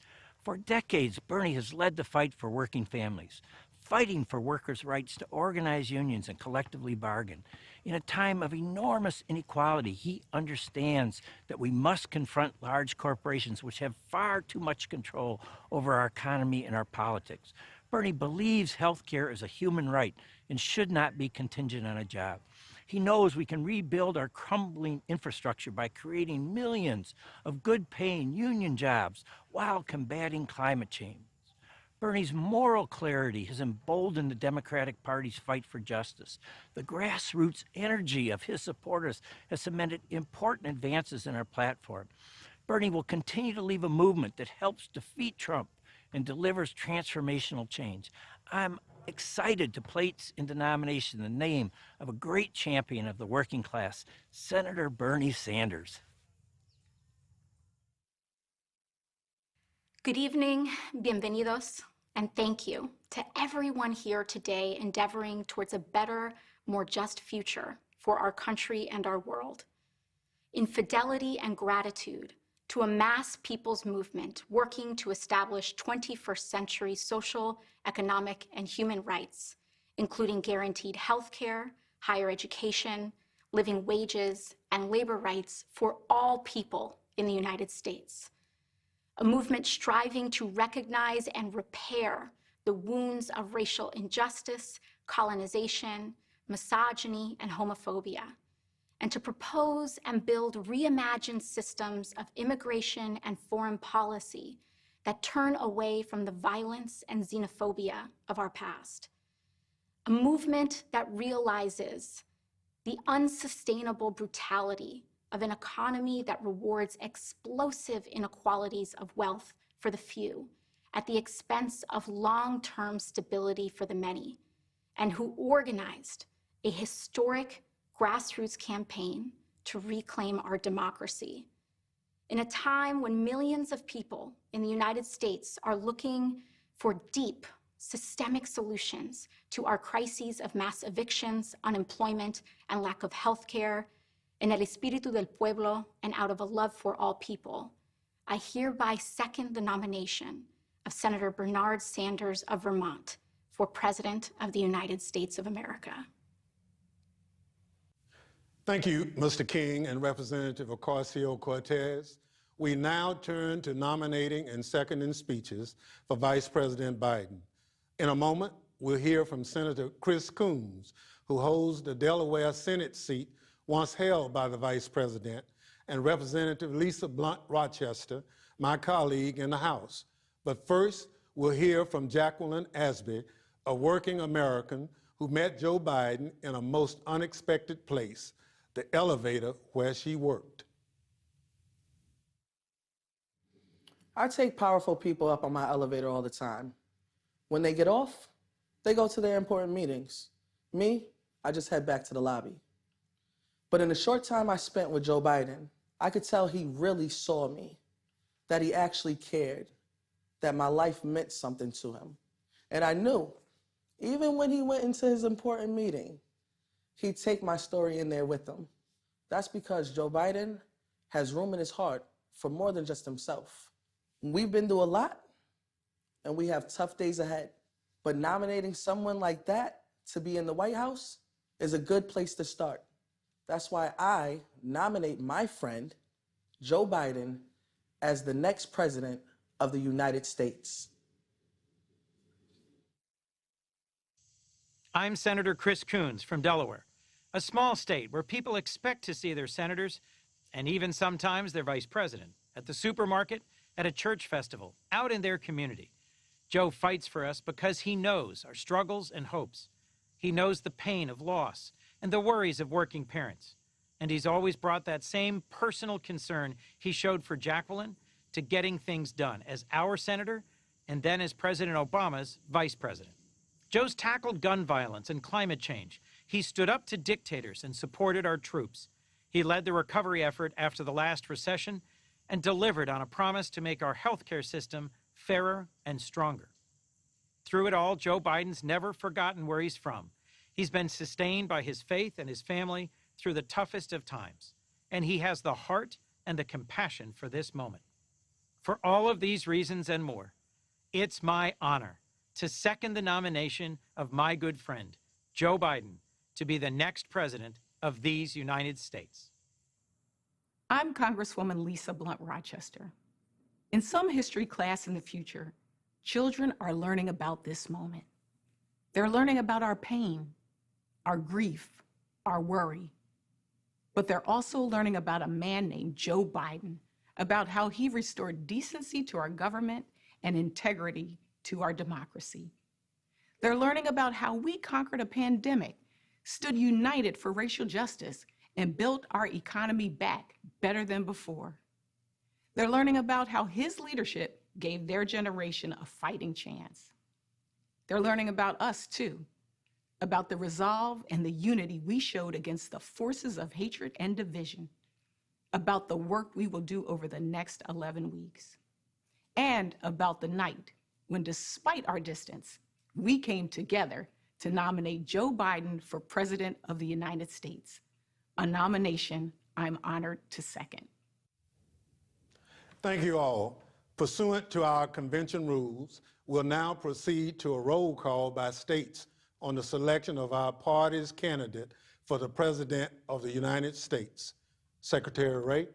For decades, Bernie has led the fight for working families, fighting for workers' rights to organize unions and collectively bargain. In a time of enormous inequality, he understands that we must confront large corporations which have far too much control over our economy and our politics. Bernie believes health care is a human right and should not be contingent on a job. He knows we can rebuild our crumbling infrastructure by creating millions of good-paying union jobs while combating climate change. Bernie's moral clarity has emboldened the Democratic Party's fight for justice. The grassroots energy of his supporters has cemented important advances in our platform. Bernie will continue to lead a movement that helps defeat Trump and delivers transformational change. I'm excited to place into nomination the name of a great champion of the working class, Senator Bernie Sanders. Good evening, bienvenidos, and thank you to everyone here today endeavoring towards a better, more just future for our country and our world. In fidelity and gratitude to a mass people's movement working to establish 21st century social, economic, and human rights, including guaranteed health care, higher education, living wages, and labor rights for all people in the United States. A movement striving to recognize and repair the wounds of racial injustice, colonization, misogyny, and homophobia, and to propose and build reimagined systems of immigration and foreign policy that turn away from the violence and xenophobia of our past. A movement that realizes the unsustainable brutality of an economy that rewards explosive inequalities of wealth for the few at the expense of long-term stability for the many, and who organized a historic grassroots campaign to reclaim our democracy. In a time when millions of people in the United States are looking for deep, systemic solutions to our crises of mass evictions, unemployment, and lack of health care, en el espíritu del pueblo, and out of a love for all people, I hereby second the nomination of Senator Bernard Sanders of Vermont for President of the United States of America. Thank you, Mr. King and Representative Ocasio-Cortez. We now turn to nominating and seconding speeches for Vice President Biden. In a moment, we'll hear from Senator Chris Coons, who holds the Delaware Senate seat once held by the Vice President, and Representative Lisa Blunt Rochester, my colleague in the House. But first, we'll hear from Jacqueline Asby, a working American who met Joe Biden in a most unexpected place, the elevator where she worked. I take powerful people up on my elevator all the time. When they get off, they go to their important meetings. Me, I just head back to the lobby. But in the short time I spent with Joe Biden, I could tell he really saw me, that he actually cared, that my life meant something to him. And I knew, even when he went into his important meeting, he'd take my story in there with him. That's because Joe Biden has room in his heart for more than just himself. We've been through a lot, and we have tough days ahead. But nominating someone like that to be in the White House is a good place to start. That's why I nominate my friend, Joe Biden, as the next president of the United States. I'm Senator Chris Coons from Delaware, a small state where people expect to see their senators, and even sometimes their vice president, at the supermarket, at a church festival, out in their community. Joe fights for us because he knows our struggles and hopes. He knows the pain of loss and the worries of working parents. And he's always brought that same personal concern he showed for Jacqueline to getting things done as our senator and then as President Obama's vice president. Joe's tackled gun violence and climate change. He stood up to dictators and supported our troops. He led the recovery effort after the last recession and delivered on a promise to make our healthcare system fairer and stronger. Through it all, Joe Biden's never forgotten where he's from. He's been sustained by his faith and his family through the toughest of times, and he has the heart and the compassion for this moment. For all of these reasons and more, it's my honor to second the nomination of my good friend, Joe Biden, to be the next president of these United States. I'm Congresswoman Lisa Blunt Rochester. In some history class in the future, children are learning about this moment. They're learning about our pain, our grief, our worry. But they're also learning about a man named Joe Biden, about how he restored decency to our government and integrity to our democracy. They're learning about how we conquered a pandemic, stood united for racial justice, and built our economy back better than before. They're learning about how his leadership gave their generation a fighting chance. They're learning about us too, about the resolve and the unity we showed against the forces of hatred and division, about the work we will do over the next 11 weeks, and about the night when, despite our distance, we came together to nominate Joe Biden for President of the United States, a nomination I'm honored to second. Thank you all. Pursuant to our convention rules, we'll now proceed to a roll call by states on the selection of our party's candidate for the President of the United States. Secretary Ray.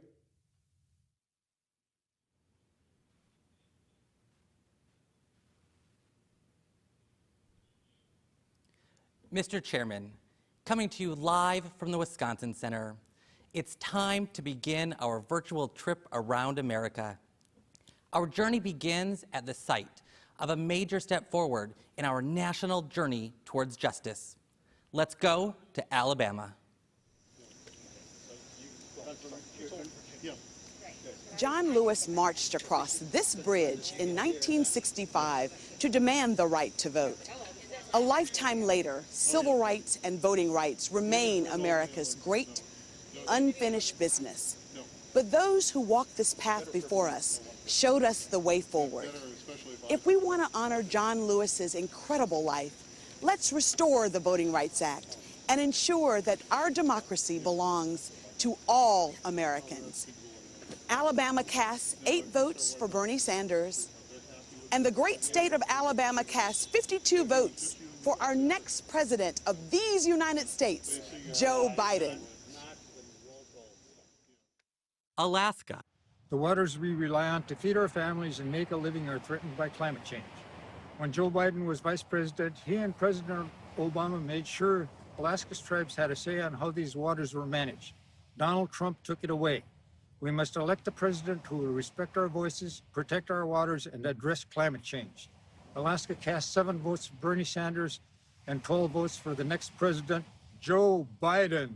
Mr. Chairman, coming to you live from the Wisconsin Center, it's time to begin our virtual trip around America. Our journey begins at the site of a major step forward in our national journey towards justice. Let's go to Alabama. John Lewis marched across this bridge in 1965 to demand the right to vote. A lifetime later, civil rights and voting rights remain America's great, unfinished business. But those who walked this path before us showed us the way forward. If we want to honor John Lewis's incredible life, let's restore the Voting Rights Act and ensure that our democracy belongs to all Americans. Alabama cast 8 votes for Bernie Sanders, and the great state of Alabama cast 52 votes for our next president of these United States, Joe Biden. Alaska. The waters we rely on to feed our families and make a living are threatened by climate change. When Joe Biden was vice president, he and President Obama made sure Alaska's tribes had a say on how these waters were managed. Donald Trump took it away. We must elect a president who will respect our voices, protect our waters, and address climate change. Alaska cast 7 votes for Bernie Sanders and 12 votes for the next president, Joe Biden.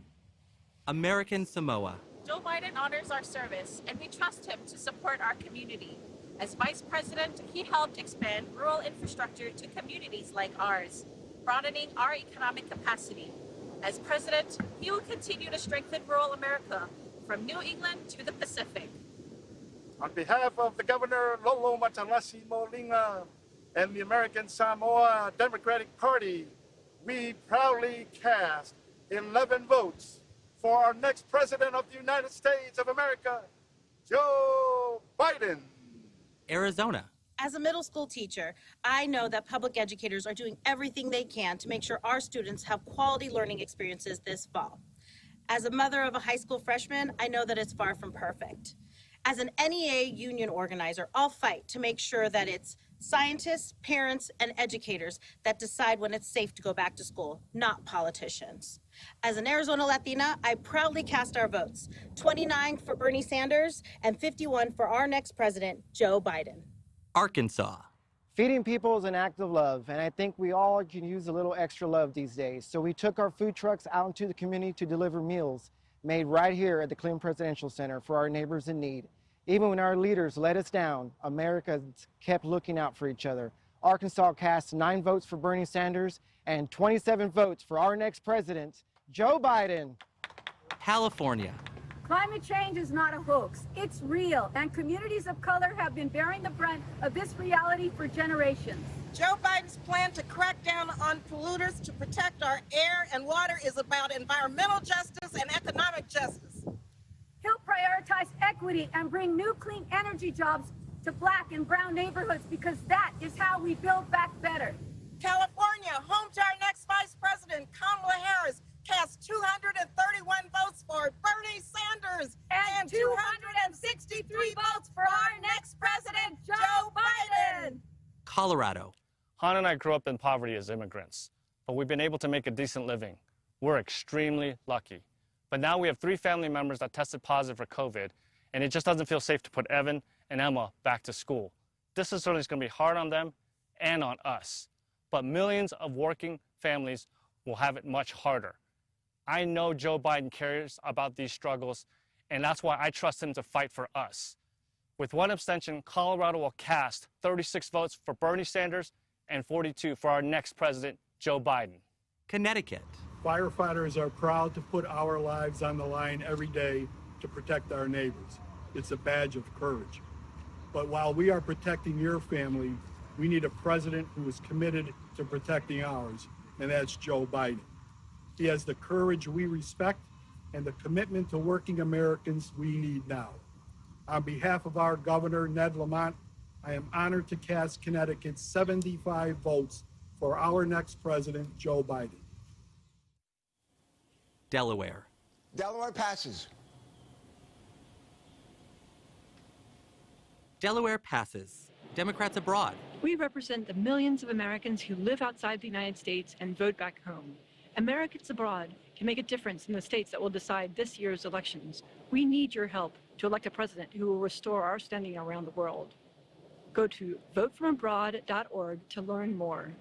American Samoa. Joe Biden honors our service, and we trust him to support our community. As vice president, he helped expand rural infrastructure to communities like ours, broadening our economic capacity. As president, he will continue to strengthen rural America from New England to the Pacific. On behalf of the Governor Lolo Matalasi Molinga and the American Samoa Democratic Party, we proudly cast 11 votes for our next president of the United States of America, Joe Biden. Arizona. As a middle school teacher, I know that public educators are doing everything they can to make sure our students have quality learning experiences this fall. As a mother of a high school freshman, I know that it's far from perfect. As an NEA union organizer, I'll fight to make sure that it's scientists, parents, and educators that decide when it's safe to go back to school, not politicians. As an Arizona Latina, I proudly cast our votes, 29 for Bernie Sanders and 51 for our next president, Joe Biden. Arkansas. Feeding people is an act of love, and I think we all can use a little extra love these days. So we took our food trucks out into the community to deliver meals made right here at the Cleveland Presidential Center for our neighbors in need. Even when our leaders let us down, America kept looking out for each other. Arkansas cast 9 votes for Bernie Sanders and 27 votes for our next president, Joe Biden. California. Climate change is not a hoax. It's real, and communities of color have been bearing the brunt of this reality for generations. Joe Biden's plan to crack down on polluters to protect our air and water is about environmental justice and economic justice. He'll prioritize equity and bring new clean energy jobs to Black and brown neighborhoods, because that is how we build back better. California, home to our next vice president, Kamala Harris, cast 231 votes for Bernie Sanders and 263 votes for our next president, Joe Biden. Colorado. Han and I grew up in poverty as immigrants, but we've been able to make a decent living. We're extremely lucky. But now we have 3 family members that tested positive for COVID, and it just doesn't feel safe to put Evan and Emma back to school. This is certainly going to be hard on them and on us, but millions of working families will have it much harder. I know Joe Biden cares about these struggles, and that's why I trust him to fight for us. With 1 abstention, Colorado will cast 36 votes for Bernie Sanders and 42 for our next president, Joe Biden. Connecticut. Firefighters are proud to put our lives on the line every day to protect our neighbors. It's a badge of courage. But while we are protecting your family, we need a president who is committed to protecting ours, and that's Joe Biden. He has the courage we respect and the commitment to working Americans we need now. On behalf of our governor, Ned Lamont, I am honored to cast Connecticut's 75 votes for our next president, Joe Biden. Delaware. Delaware passes. Delaware passes. Democrats abroad. We represent the millions of Americans who live outside the United States and vote back home. Americans abroad can make a difference in the states that will decide this year's elections. We need your help to elect a president who will restore our standing around the world. Go to votefromabroad.org to learn more.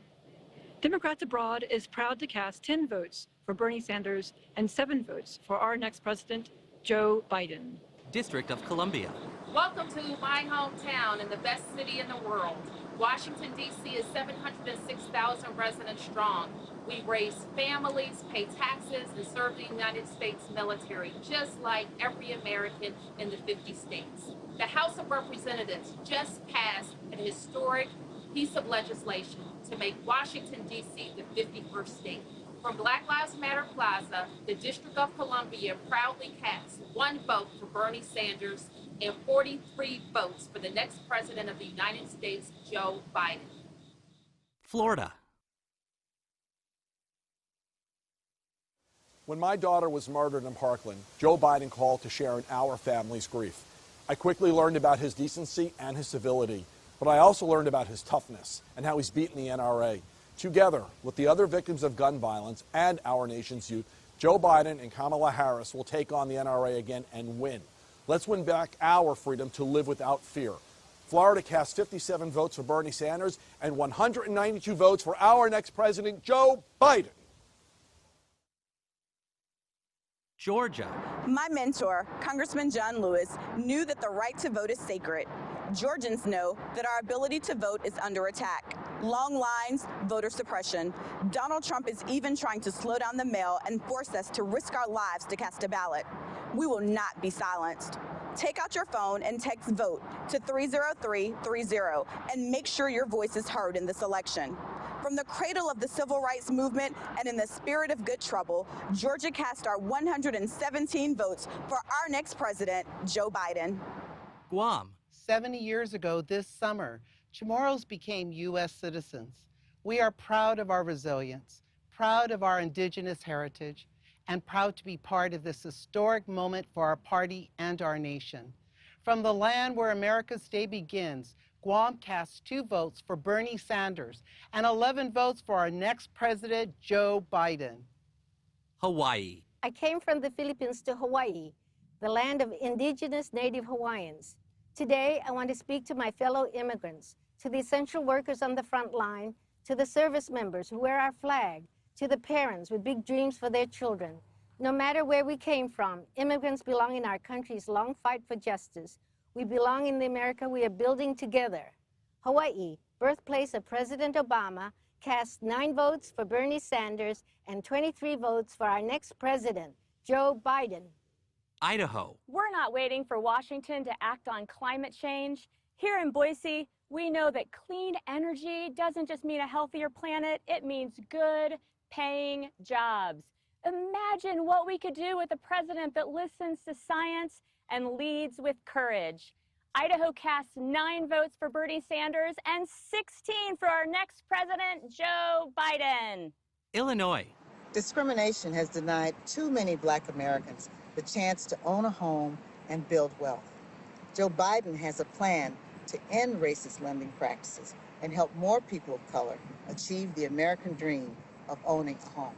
Democrats Abroad is proud to cast 10 votes for Bernie Sanders and 7 votes for our next president, Joe Biden. District of Columbia. Welcome to my hometown and the best city in the world. Washington, D.C. is 706,000 residents strong. We raise families, pay taxes, and serve the United States military, just like every American in the 50 states. The House of Representatives just passed an historic piece of legislation to make Washington, D.C. the 51st state. From Black Lives Matter Plaza, the District of Columbia proudly cast 1 vote for Bernie Sanders and 43 votes for the next president of the United States, Joe Biden. Florida. When my daughter was murdered in Parkland, Joe Biden called to share in our family's grief. I quickly learned about his decency and his civility, but I also learned about his toughness and how he's beaten the NRA. Together with the other victims of gun violence and our nation's youth, Joe Biden and Kamala Harris will take on the NRA again and win. Let's win back our freedom to live without fear. Florida cast 57 votes for Bernie Sanders and 192 votes for our next president, Joe Biden. Georgia. My mentor, Congressman John Lewis, knew that the right to vote is sacred. Georgians know that our ability to vote is under attack. Long lines, voter suppression. Donald Trump is even trying to slow down the mail and force us to risk our lives to cast a ballot. We will not be silenced. Take out your phone and text VOTE to 30330 and make sure your voice is heard in this election. From the cradle of the civil rights movement and in the spirit of good trouble, Georgia cast our 117 votes for our next president, Joe Biden. Guam. 70 years ago this summer, Chamorros became U.S. citizens. We are proud of our resilience, proud of our indigenous heritage, and proud to be part of this historic moment for our party and our nation. From the land where America's day begins, Guam cast 2 votes for Bernie Sanders and 11 votes for our next president, Joe Biden. Hawaii. I came from the Philippines to Hawaii, the land of indigenous Native Hawaiians. Today, I want to speak to my fellow immigrants, to the essential workers on the front line, to the service members who wear our flag, to the parents with big dreams for their children. No matter where we came from, immigrants belong in our country's long fight for justice. We belong in the America we are building together. Hawaii, birthplace of President Obama, cast 9 votes for Bernie Sanders and 23 votes for our next president, Joe Biden. Idaho. We're not waiting for Washington to act on climate change. Here in Boise, we know that clean energy doesn't just mean a healthier planet, it means good, paying jobs. Imagine what we could do with a president that listens to science and leads with courage. Idaho casts 9 votes for Bernie Sanders and 16 for our next president, Joe Biden. Illinois. Discrimination has denied too many Black Americans the chance to own a home and build wealth. Joe Biden has a plan to end racist lending practices and help more people of color achieve the American dream of owning a home.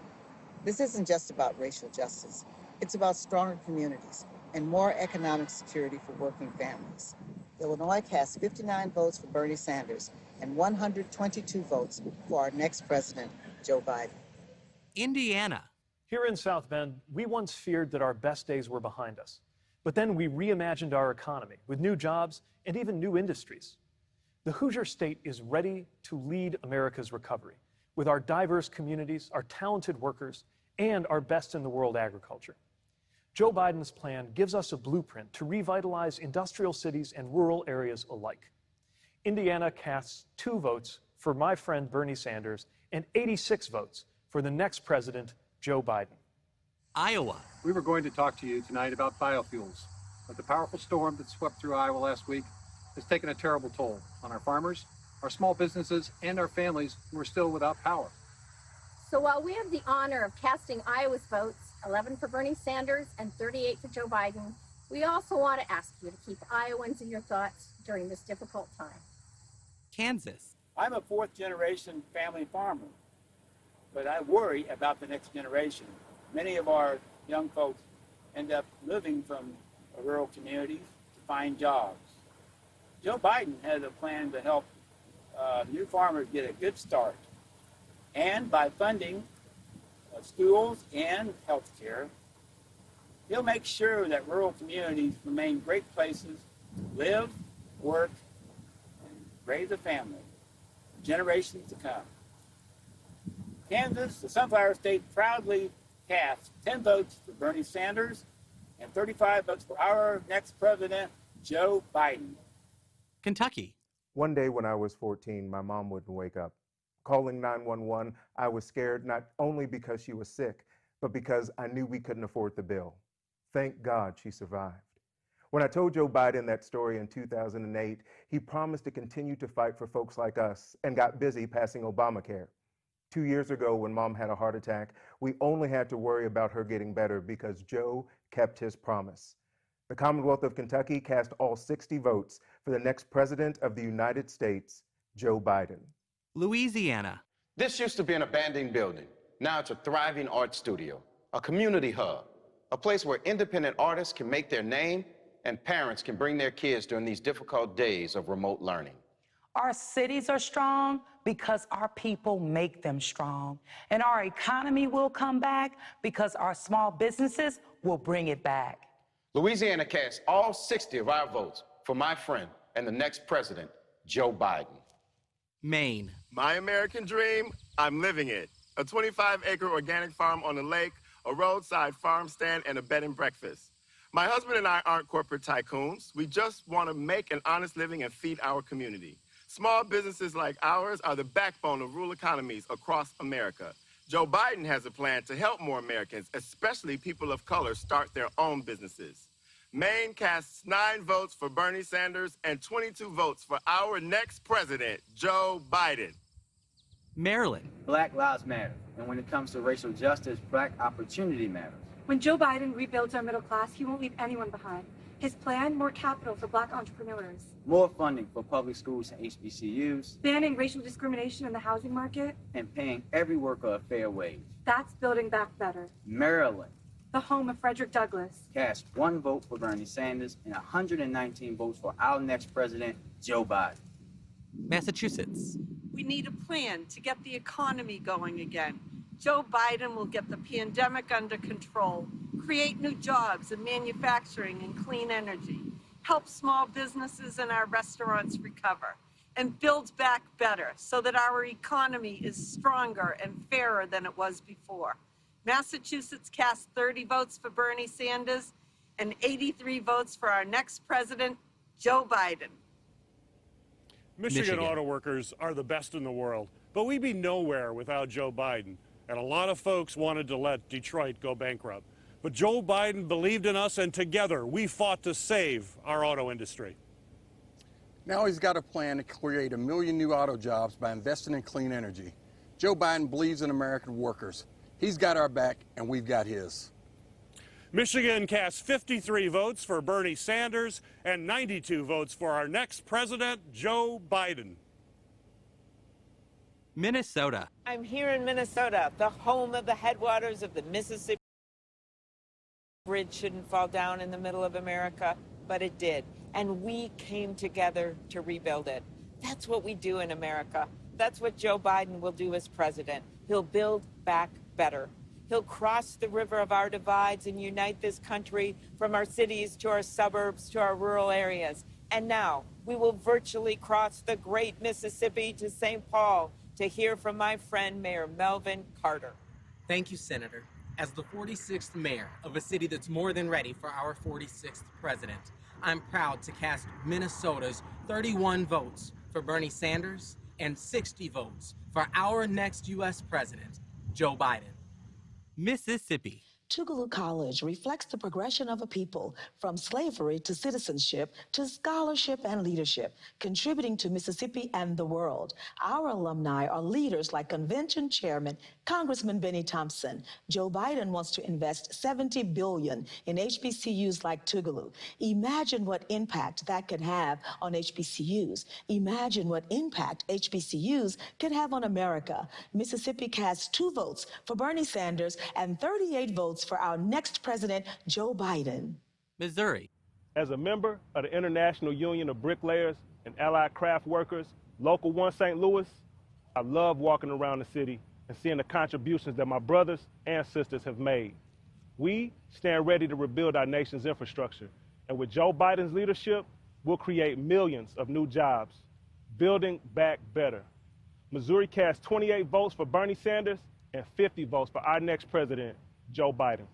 This isn't just about racial justice. It's about stronger communities and more economic security for working families. Illinois cast 59 votes for Bernie Sanders and 122 votes for our next president, Joe Biden. Indiana. Here in South Bend, we once feared that our best days were behind us. But then we reimagined our economy with new jobs and even new industries. The Hoosier State is ready to lead America's recovery with our diverse communities, our talented workers, and our best-in-the-world agriculture. Joe Biden's plan gives us a blueprint to revitalize industrial cities and rural areas alike. Indiana casts 2 votes for my friend Bernie Sanders and 86 votes for the next president, Joe Biden. Iowa. We were going to talk to you tonight about biofuels, but the powerful storm that swept through Iowa last week has taken a terrible toll on our farmers, our small businesses, and our families who are still without power. So while we have the honor of casting Iowa's votes, 11 for Bernie Sanders and 38 for Joe Biden, we also want to ask you to keep Iowans in your thoughts during this difficult time. Kansas. I'm a 4th-generation family farmer, but I worry about the next generation. Many of our young folks end up living from rural communities to find jobs. Joe Biden has a plan to help new farmers get a good start. And by funding schools and health care, he'll make sure that rural communities remain great places live, work, and raise a family for generations to come. Kansas, the Sunflower State, proudly cast 10 votes for Bernie Sanders and 35 votes for our next president, Joe Biden. Kentucky. One day when I was 14, my mom wouldn't wake up. Calling 911, I was scared not only because she was sick, but because I knew we couldn't afford the bill. Thank God she survived. When I told Joe Biden that story in 2008, he promised to continue to fight for folks like us and got busy passing Obamacare. 2 years ago, when Mom had a heart attack, we only had to worry about her getting better because Joe kept his promise. The Commonwealth of Kentucky cast all 60 votes for the next president of the United States, Joe Biden. Louisiana. This used to be an abandoned building. Now it's a thriving art studio, a community hub, a place where independent artists can make their name and parents can bring their kids during these difficult days of remote learning. Our cities are strong because our people make them strong. And our economy will come back because our small businesses will bring it back. Louisiana cast all 60 of our votes for my friend and the next president, Joe Biden. Maine. My American dream, I'm living it. A 25-acre organic farm on the lake, a roadside farm stand, and a bed and breakfast. My husband and I aren't corporate tycoons. We just want to make an honest living and feed our community. Small businesses like ours are the backbone of rural economies across America. Joe Biden has a plan to help more Americans, especially people of color, start their own businesses. Maine casts 9 votes for Bernie Sanders and 22 votes for our next president, Joe Biden. Maryland. Black lives matter. And when it comes to racial justice, black opportunity matters. When Joe Biden rebuilds our middle class, he won't leave anyone behind. His plan, more capital for black entrepreneurs. More funding for public schools and HBCUs. Banning racial discrimination in the housing market. And paying every worker a fair wage. That's building back better. Maryland. The home of Frederick Douglass. Cast 1 vote for Bernie Sanders and 119 votes for our next president, Joe Biden. Massachusetts. We need a plan to get the economy going again. Joe Biden will get the pandemic under control, create new jobs in manufacturing and clean energy, help small businesses and our restaurants recover, and build back better so that our economy is stronger and fairer than it was before. Massachusetts cast 30 votes for Bernie Sanders and 83 votes for our next president, Joe Biden. Michigan auto workers are the best in the world, but we'd be nowhere without Joe Biden. And a lot of folks wanted to let Detroit go bankrupt. But Joe Biden believed in us, and together we fought to save our auto industry. Now he's got a plan to create 1 million new auto jobs by investing in clean energy. Joe Biden believes in American workers. He's got our back, and we've got his. Michigan cast 53 votes for Bernie Sanders and 92 votes for our next president, Joe Biden. Minnesota. I'm here in Minnesota, the home of the headwaters of the Mississippi. Bridge shouldn't fall down in the middle of America, but it did. And we came together to rebuild it. That's what we do in America. That's what Joe Biden will do as president. He'll build back better. He'll cross the river of our divides and unite this country from our cities to our suburbs to our rural areas. And now we will virtually cross the great Mississippi to St. Paul to hear from my friend, Mayor Melvin Carter. Thank you, Senator. As the 46th mayor of a city that's more than ready for our 46th president, I'm proud to cast Minnesota's 31 votes for Bernie Sanders and 60 votes for our next U.S. president, Joe Biden. Mississippi. Tougaloo College reflects the progression of a people from slavery to citizenship to scholarship and leadership, contributing to Mississippi and the world. Our alumni are leaders like Convention Chairman Congressman Benny Thompson. Joe Biden wants to invest $70 billion in HBCUs like Tougaloo. Imagine what impact that could have on HBCUs. Imagine what impact HBCUs could have on America. Mississippi cast 2 votes for Bernie Sanders and 38 votes for our next president, Joe Biden. Missouri. As a member of the International Union of Bricklayers and Allied Craft Workers, Local 1 St. Louis, I love walking around the city and seeing the contributions that my brothers and sisters have made. We stand ready to rebuild our nation's infrastructure. And with Joe Biden's leadership, will create millions of new jobs. Building back better. Missouri cast 28 votes for Bernie Sanders and 50 votes for our next president, Joe Biden.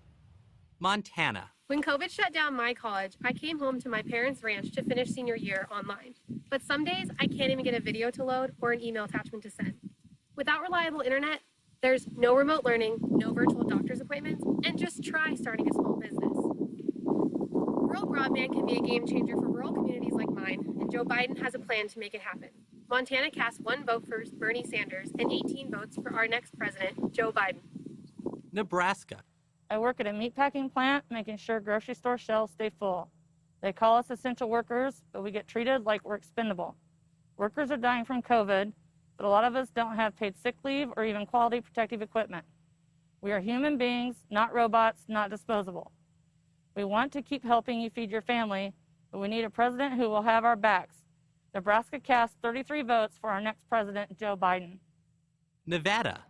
Montana. When COVID shut down my college, I came home to my parents' ranch to finish senior year online. But some days, I can't even get a video to load or an email attachment to send. Without reliable internet, there's no remote learning, no virtual doctor's appointments, and just try starting a small business. Rural broadband can be a game changer for rural communities like mine, and Joe Biden has a plan to make it happen. Montana cast 1 vote for Bernie Sanders and 18 votes for our next president, Joe Biden. Nebraska. I work at a meatpacking plant, making sure grocery store shelves stay full. They call us essential workers, but we get treated like we're expendable. Workers are dying from COVID, but a lot of us don't have paid sick leave or even quality protective equipment. We are human beings, not robots, not disposable. We want to keep helping you feed your family, but we need a president who will have our backs. Nebraska cast 33 votes for our next president, Joe Biden. Nevada.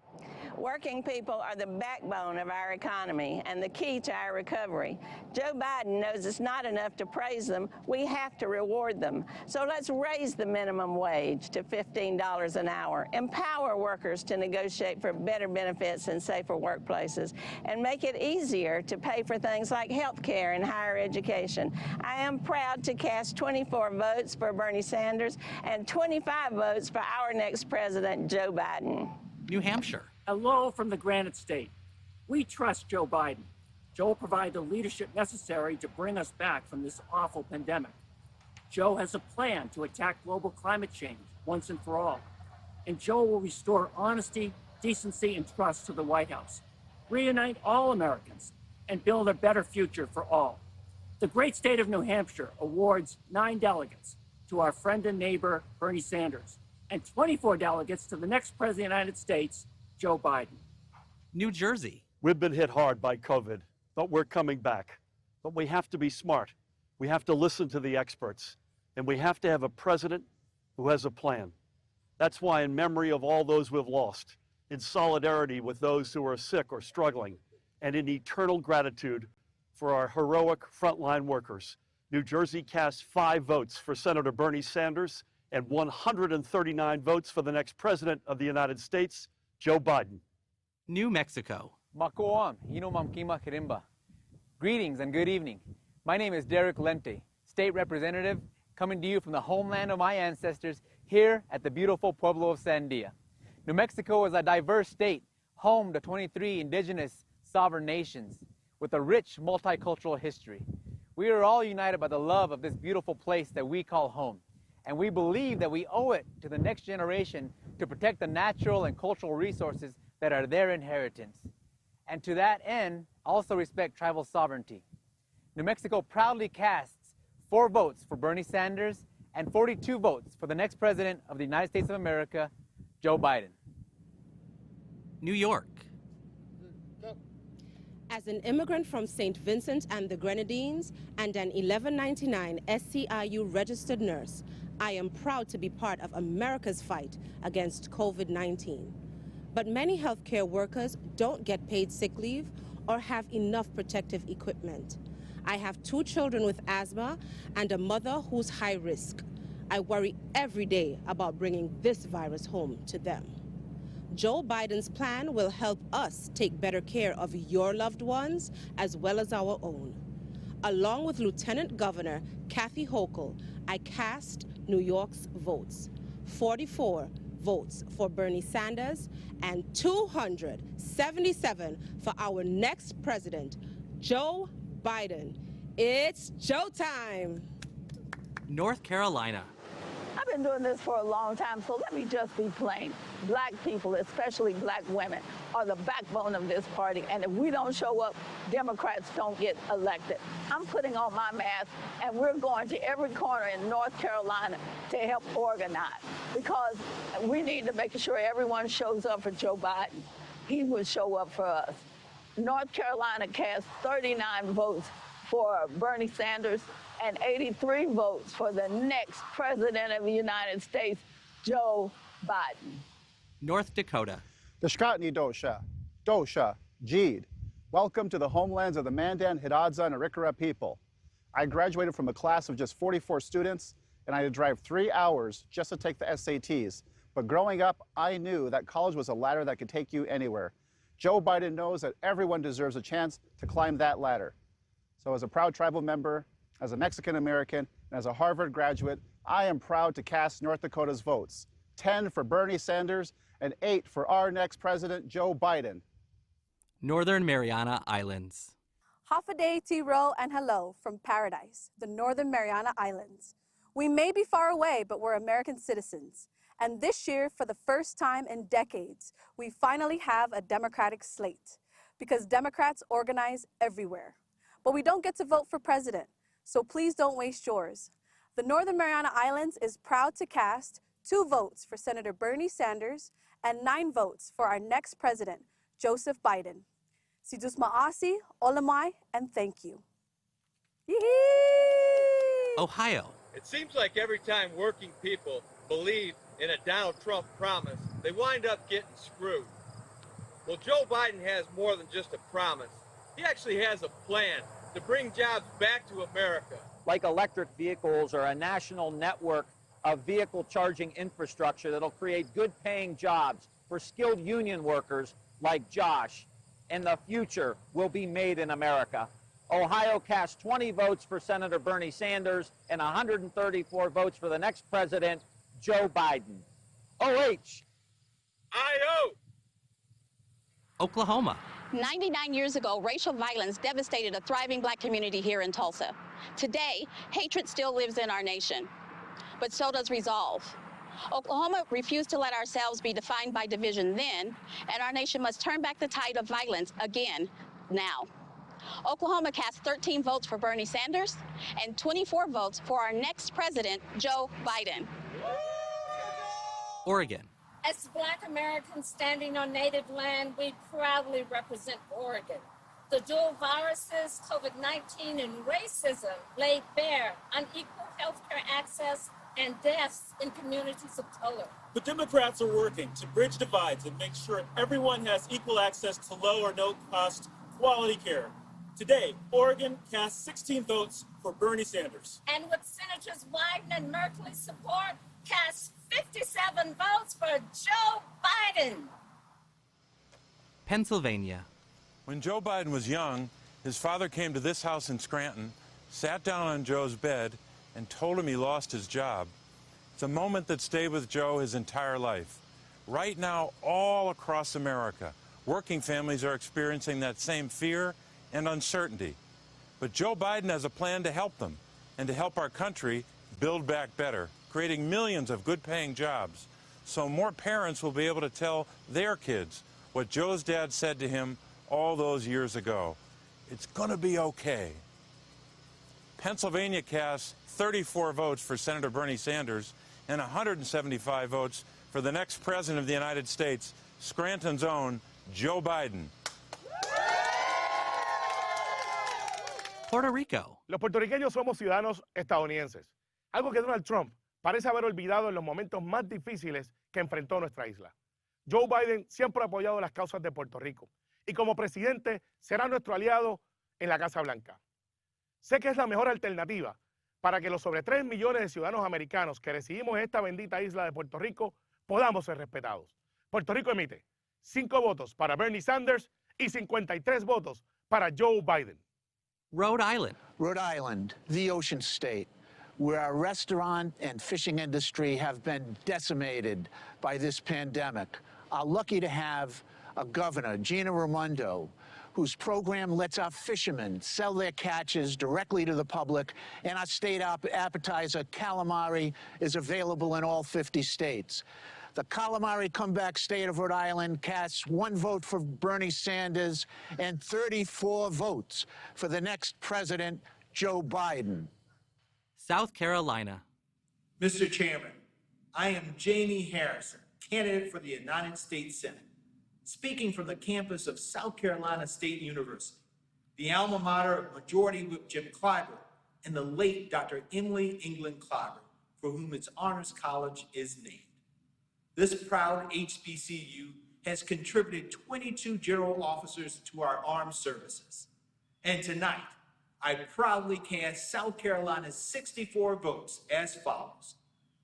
Working people are the backbone of our economy and the key to our recovery. Joe Biden knows it's not enough to praise them. We have to reward them. So let's raise the minimum wage to $15 an hour, empower workers to negotiate for better benefits and safer workplaces, and make it easier to pay for things like health care and higher education. I am proud to cast 24 votes for Bernie Sanders and 25 votes for our next president, Joe Biden. New Hampshire. Hello from the Granite State. We trust Joe Biden. Joe will provide the leadership necessary to bring us back from this awful pandemic. Joe has a plan to attack global climate change once and for all. And Joe will restore honesty, decency, and trust to the White House, reunite all Americans, and build a better future for all. The great state of New Hampshire awards 9 delegates to our friend and neighbor, Bernie Sanders, and 24 delegates to the next president of the United States, Joe Biden. New Jersey. We've been hit hard by COVID, but we're coming back. But we have to be smart. We have to listen to the experts, and we have to have a president who has a plan. That's why, in memory of all those we've lost, in solidarity with those who are sick or struggling, and in eternal gratitude for our heroic frontline workers, New Jersey cast 5 votes for Senator Bernie Sanders and 139 votes for the next president of the United States, Joe Biden. New Mexico. Greetings and good evening. My name is Derek Lente, state representative, coming to you from the homeland of my ancestors here at the beautiful Pueblo of Sandia. New Mexico is a diverse state, home to 23 indigenous sovereign nations with a rich multicultural history. We are all united by the love of this beautiful place that we call home, and we believe that we owe it to the next generation to protect the natural and cultural resources that are their inheritance. And to that end, also respect tribal sovereignty. New Mexico proudly casts 4 votes for Bernie Sanders and 42 votes for the next president of the United States of America, Joe Biden. New York. As an immigrant from St. Vincent and the Grenadines and an 1199 SCIU registered nurse, I am proud to be part of America's fight against COVID-19. But many healthcare workers don't get paid sick leave or have enough protective equipment. I have 2 children with asthma and a mother who's high risk. I worry every day about bringing this virus home to them. Joe Biden's plan will help us take better care of your loved ones as well as our own. Along with Lieutenant Governor Kathy Hochul, I cast New York's votes. 44 votes for Bernie Sanders and 277 for our next president, Joe Biden. It's Joe time. North Carolina. I've been doing this for a long time, so let me just be plain. Black people, especially black women, are the backbone of this party, and if we don't show up, Democrats don't get elected. I'm putting on my mask, and we're going to every corner in North Carolina to help organize, because we need to make sure everyone shows up for Joe Biden. He will show up for us. North Carolina cast 39 votes for Bernie Sanders and 83 votes for the next president of the United States, Joe Biden. North Dakota. The Shkotny Dosha, Jeed. Welcome to the homelands of the Mandan, Hidatsa, and Arikara people. I graduated from a class of just 44 students, and I had to drive 3 hours just to take the SATs. But growing up, I knew that college was a ladder that could take you anywhere. Joe Biden knows that everyone deserves a chance to climb that ladder. So as a proud tribal member, as a Mexican American, and as a Harvard graduate, I am proud to cast North Dakota's votes. 10 for Bernie Sanders and 8 for our next president, Joe Biden. Northern Mariana Islands. Half a day tea roll and hello from paradise, the Northern Mariana Islands. We may be far away, but we're American citizens. And this year, for the first time in decades, we finally have a Democratic slate, because Democrats organize everywhere. But we don't get to vote for president, so please don't waste yours. The Northern Mariana Islands is proud to cast 2 votes for Senator Bernie Sanders and 9 votes for our next president, Joseph Biden. Sidus Ma'asi, Olamai, and thank you. Yee-hee! Ohio. It seems like every time working people believe in a Donald Trump promise, they wind up getting screwed. Well, Joe Biden has more than just a promise. He actually has a plan to bring jobs back to America. Like electric vehicles or a national network of vehicle charging infrastructure that'll create good-paying jobs for skilled union workers like Josh. And the future will be made in America. Ohio cast 20 votes for Senator Bernie Sanders and 134 votes for the next president, Joe Biden. OH. I-O. Oklahoma. 99 years ago, racial violence devastated a thriving black community here in Tulsa. Today, hatred still lives in our nation, but so does resolve. Oklahoma refused to let ourselves be defined by division then, and our nation must turn back the tide of violence again, now. Oklahoma cast 13 votes for Bernie Sanders and 24 votes for our next president, Joe Biden. Oregon. As Black Americans standing on Native land, we proudly represent Oregon. The dual viruses, COVID-19 and racism, laid bare unequal healthcare access and deaths in communities of color. The Democrats are working to bridge divides and make sure everyone has equal access to low or no cost quality care. Today, Oregon cast 16 votes for Bernie Sanders. And with Senators Wyden and Merkley's support, cast 57 votes for Joe Biden. Pennsylvania. When Joe Biden was young, his father came to this house in Scranton, sat down on Joe's bed, and told him he lost his job. It's a moment that stayed with Joe his entire life. Right now, all across America, working families are experiencing that same fear and uncertainty. But Joe Biden has a plan to help them and to help our country build back better, creating millions of good-paying jobs, so more parents will be able to tell their kids what Joe's dad said to him all those years ago. It's going to be okay. Pennsylvania cast 34 votes for Senator Bernie Sanders and 175 votes for the next president of the United States, Scranton's own Joe Biden. Puerto Rico. Los puertorriqueños somos ciudadanos estadounidenses, algo que Donald Trump parece haber olvidado en los momentos más difíciles que enfrentó nuestra isla. Joe Biden siempre ha apoyado las causas de Puerto Rico y como presidente será nuestro aliado en la Casa Blanca. Sé que es la mejor alternativa para que los sobre 3 millones de ciudadanos americanos que residimos en esta bendita isla de Puerto Rico podamos ser respetados. Puerto Rico emite 5 votos para Bernie Sanders y 53 votos para Joe Biden. Rhode Island. Rhode Island, the ocean state, where our restaurant and fishing industry have been decimated by this pandemic, are lucky to have a governor, Gina Raimondo, whose program lets our fishermen sell their catches directly to the public, and our state appetizer, calamari, is available in all 50 states. The calamari comeback state of Rhode Island casts 1 vote for Bernie Sanders and 34 votes for the next president, Joe Biden. South Carolina. Mr. Chairman, I am Jamie Harrison, candidate for the United States Senate, speaking from the campus of South Carolina State University, the alma mater of Majority Whip Jim Clyburn and the late Dr. Emily England Clyburn, for whom its Honors College is named. This proud HBCU has contributed 22 general officers to our armed services. And tonight, I proudly cast South Carolina's 64 votes as follows: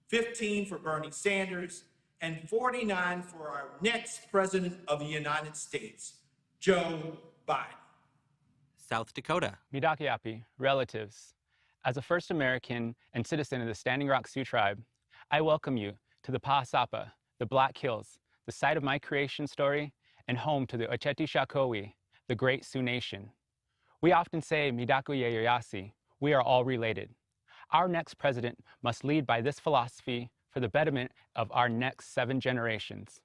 15 for Bernie Sanders and 49 for our next President of the United States, Joe Biden. South Dakota. Midakiapi, relatives. As a first American and citizen of the Standing Rock Sioux Tribe, I welcome you to the Pahasapa, the Black Hills, the site of my creation story and home to the Ocheti Shakowi, the great Sioux Nation. We often say, Midaku Yeyayasi, we are all related. Our next president must lead by this philosophy for the betterment of our next 7 generations.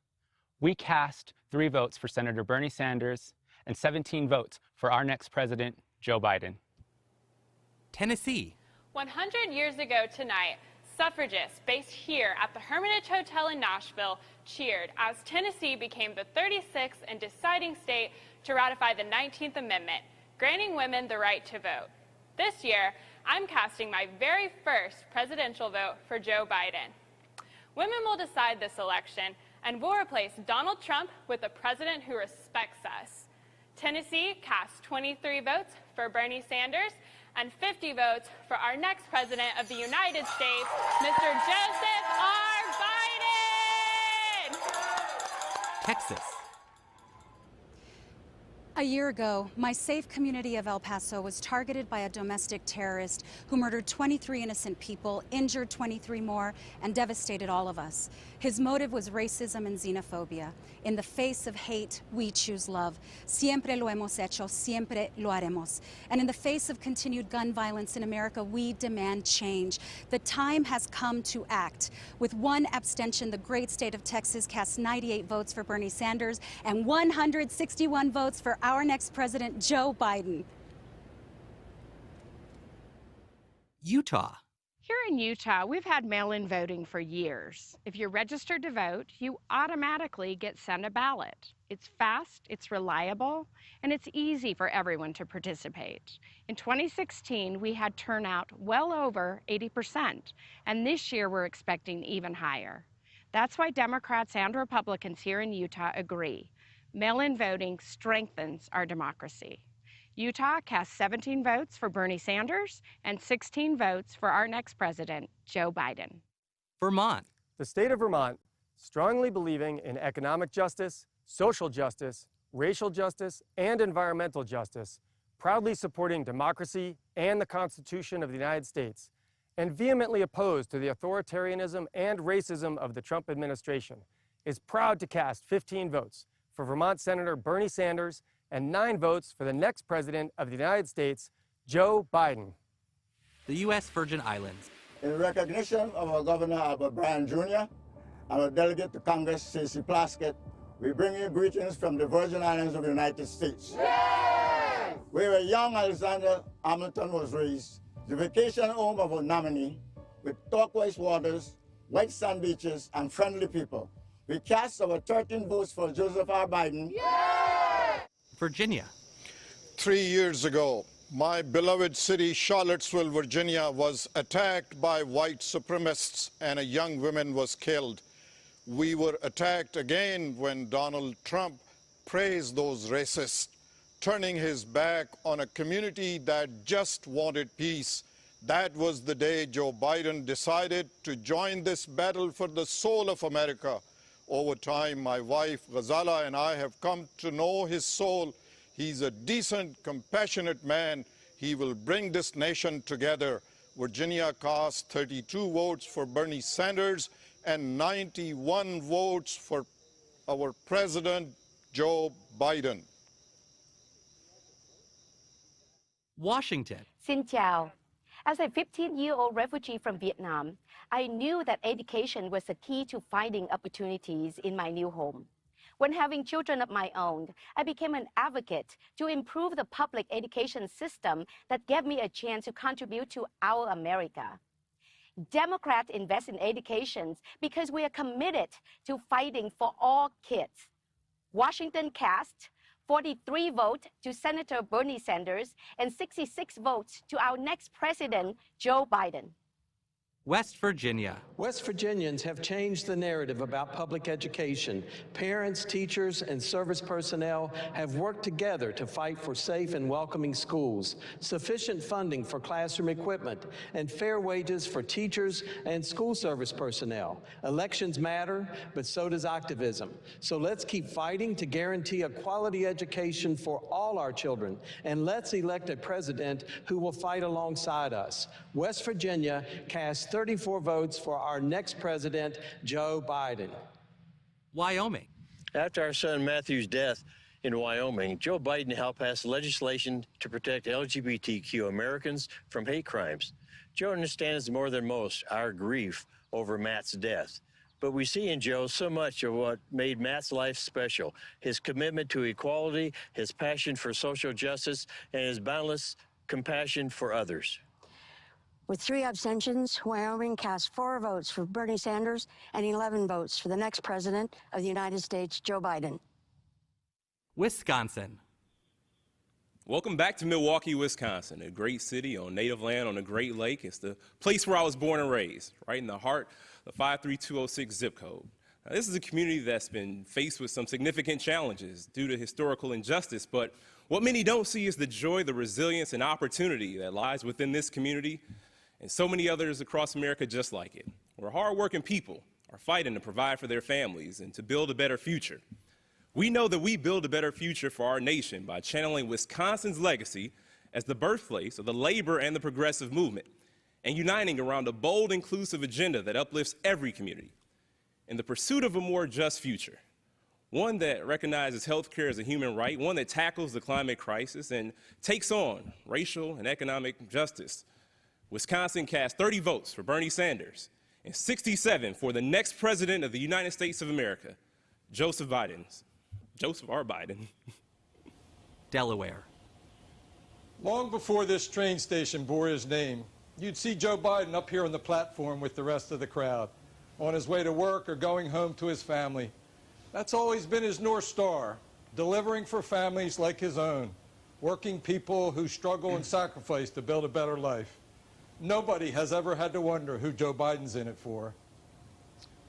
We cast 3 votes for Senator Bernie Sanders and 17 votes for our next president, Joe Biden. Tennessee. 100 years ago tonight, suffragists based here at the Hermitage Hotel in Nashville cheered as Tennessee became the 36th and deciding state to ratify the 19th Amendment, granting women the right to vote. This year, I'm casting my very first presidential vote for Joe Biden. Women will decide this election and will replace Donald Trump with a president who respects us. Tennessee cast 23 votes for Bernie Sanders and 50 votes for our next president of the United States, Mr. Joseph R. Biden! Texas. A year ago, my safe community of El Paso was targeted by a domestic terrorist who murdered 23 innocent people, injured 23 more, and devastated all of us. His motive was racism and xenophobia. In the face of hate, we choose love. Siempre lo hemos hecho, siempre lo haremos. And in the face of continued gun violence in America, we demand change. The time has come to act. With 1 abstention, the great state of Texas cast 98 votes for Bernie Sanders and 161 votes for our next president, Joe Biden. Utah. Here in Utah, we've had mail-in voting for years. If you're registered to vote, you automatically get sent a ballot. It's fast, it's reliable, and it's easy for everyone to participate. In 2016, we had turnout well over 80%, and this year we're expecting even higher. That's why Democrats and Republicans here in Utah agree. Mail-in voting strengthens our democracy. Utah cast 17 votes for Bernie Sanders and 16 votes for our next president, Joe Biden. Vermont. The state of Vermont, strongly believing in economic justice, social justice, racial justice, and environmental justice, proudly supporting democracy and the Constitution of the United States, and vehemently opposed to the authoritarianism and racism of the Trump administration, is proud to cast 15 votes for Vermont Senator Bernie Sanders and 9 votes for the next president of the United States, Joe Biden. The U.S. Virgin Islands. In recognition of our Governor Albert Bryan Jr. and our delegate to Congress, Stacey Plaskett, we bring you greetings from the Virgin Islands of the United States. Yay! Where a young Alexander Hamilton was raised, the vacation home of a nominee with turquoise waters, white sand beaches, and friendly people. We cast our 13 votes for Joseph R. Biden. Yay! Virginia. 3 years ago, my beloved city, Charlottesville, Virginia, was attacked by white supremacists and a young woman was killed. We were attacked again when Donald Trump praised those racists, turning his back on a community that just wanted peace. That was the day Joe Biden decided to join this battle for the soul of America. Over time, my wife, Ghazala, and I have come to know his soul. He's a decent, compassionate man. He will bring this nation together. Virginia cast 32 votes for Bernie Sanders and 91 votes for our President, Joe Biden. Washington. Xin chào. As a 15-year-old refugee from Vietnam, I knew that education was the key to finding opportunities in my new home. When having children of my own, I became an advocate to improve the public education system that gave me a chance to contribute to our America. Democrats invest in education because we are committed to fighting for all kids. Washington cast 43 votes to Senator Bernie Sanders and 66 votes to our next president, Joe Biden. West Virginia. West Virginians have changed the narrative about public education. Parents, teachers, and service personnel have worked together to fight for safe and welcoming schools, sufficient funding for classroom equipment, and fair wages for teachers and school service personnel. Elections matter, but so does activism. So let's keep fighting to guarantee a quality education for all our children, and let's elect a president who will fight alongside us. West Virginia cast 34 votes for our next president, Joe Biden. Wyoming. After our son Matthew's death in Wyoming, Joe Biden helped pass legislation to protect LGBTQ Americans from hate crimes. Joe understands more than most our grief over Matt's death. But we see in Joe so much of what made Matt's life special: his commitment to equality, his passion for social justice, and his boundless compassion for others. With 3 abstentions, Wyoming cast 4 votes for Bernie Sanders and 11 votes for the next president of the United States, Joe Biden. Wisconsin. Welcome back to Milwaukee, Wisconsin, a great city on native land on a great lake. It's the place where I was born and raised, right in the heart of 53206 zip code. Now, this is a community that's been faced with some significant challenges due to historical injustice, but what many don't see is the joy, the resilience, and opportunity that lies within this community and so many others across America just like it, where hardworking people are fighting to provide for their families and to build a better future. We know that we build a better future for our nation by channeling Wisconsin's legacy as the birthplace of the labor and the progressive movement, and uniting around a bold, inclusive agenda that uplifts every community in the pursuit of a more just future, one that recognizes health care as a human right, one that tackles the climate crisis and takes on racial and economic justice. Wisconsin cast 30 votes for Bernie Sanders and 67 for the next president of the United States of America, Joseph R. Biden. Delaware. Long before this train station bore his name, you'd see Joe Biden up here on the platform with the rest of the crowd, on his way to work or going home to his family. That's always been his North Star, delivering for families like his own, working people who struggle and sacrifice to build a better life. Nobody has ever had to wonder who Joe Biden's in it for.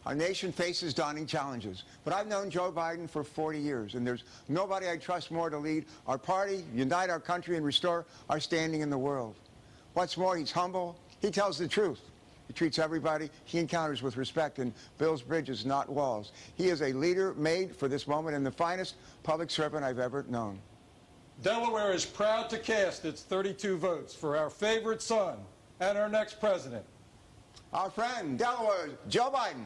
Our nation faces daunting challenges, but I've known Joe Biden for 40 years, and there's nobody I trust more to lead our party, unite our country, and restore our standing in the world. What's more, he's humble. He tells the truth. He treats everybody he encounters with respect and builds bridges, not walls. He is a leader made for this moment and the finest public servant I've ever known. Delaware is proud to cast its 32 votes for our favorite son and our next president. Our friend, Delaware, Joe Biden.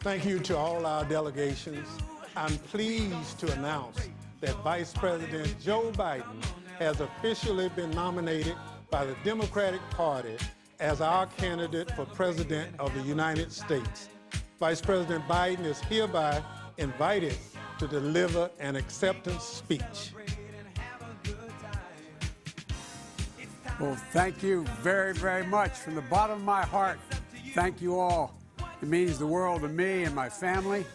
Thank you to all our delegations. I'm pleased to announce that Vice President Joe Biden has officially been nominated by the Democratic Party as our candidate for President of the United States. Vice President Biden is hereby invited to deliver an acceptance speech. Well, thank you very, very much. From the bottom of my heart, thank you all. It means the world to me and my family,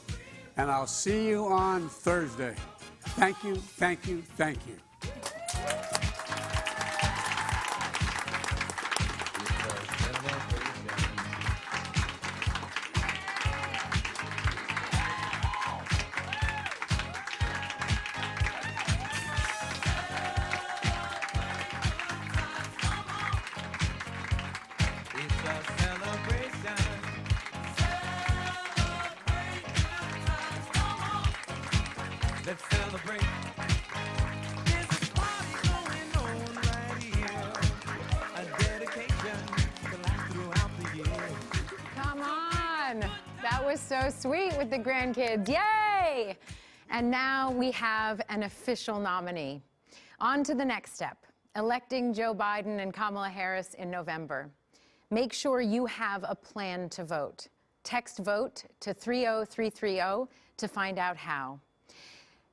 and I'll see you on Thursday. Thank you, thank you, thank you. on. That was so sweet with the grandkids. Yay! And now we have an official nominee. On to the next step, electing Joe Biden and Kamala Harris in November. Make sure you have a plan to vote. Text VOTE to 30330 to find out how.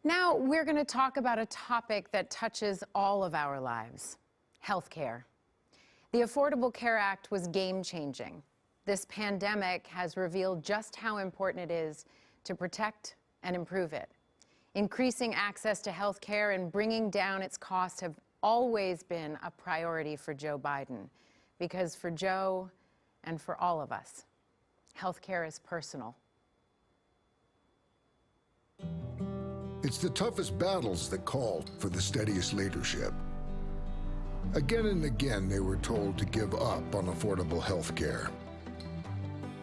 Now we're going to talk about a topic that touches all of our lives, health care. The Affordable Care Act was game-changing. This pandemic has revealed just how important it is to protect and improve it. Increasing access to health care and bringing down its costs have always been a priority for Joe Biden, because for Joe and for all of us, health care is personal. It's the toughest battles that call for the steadiest leadership. Again and again, they were told to give up on affordable health care.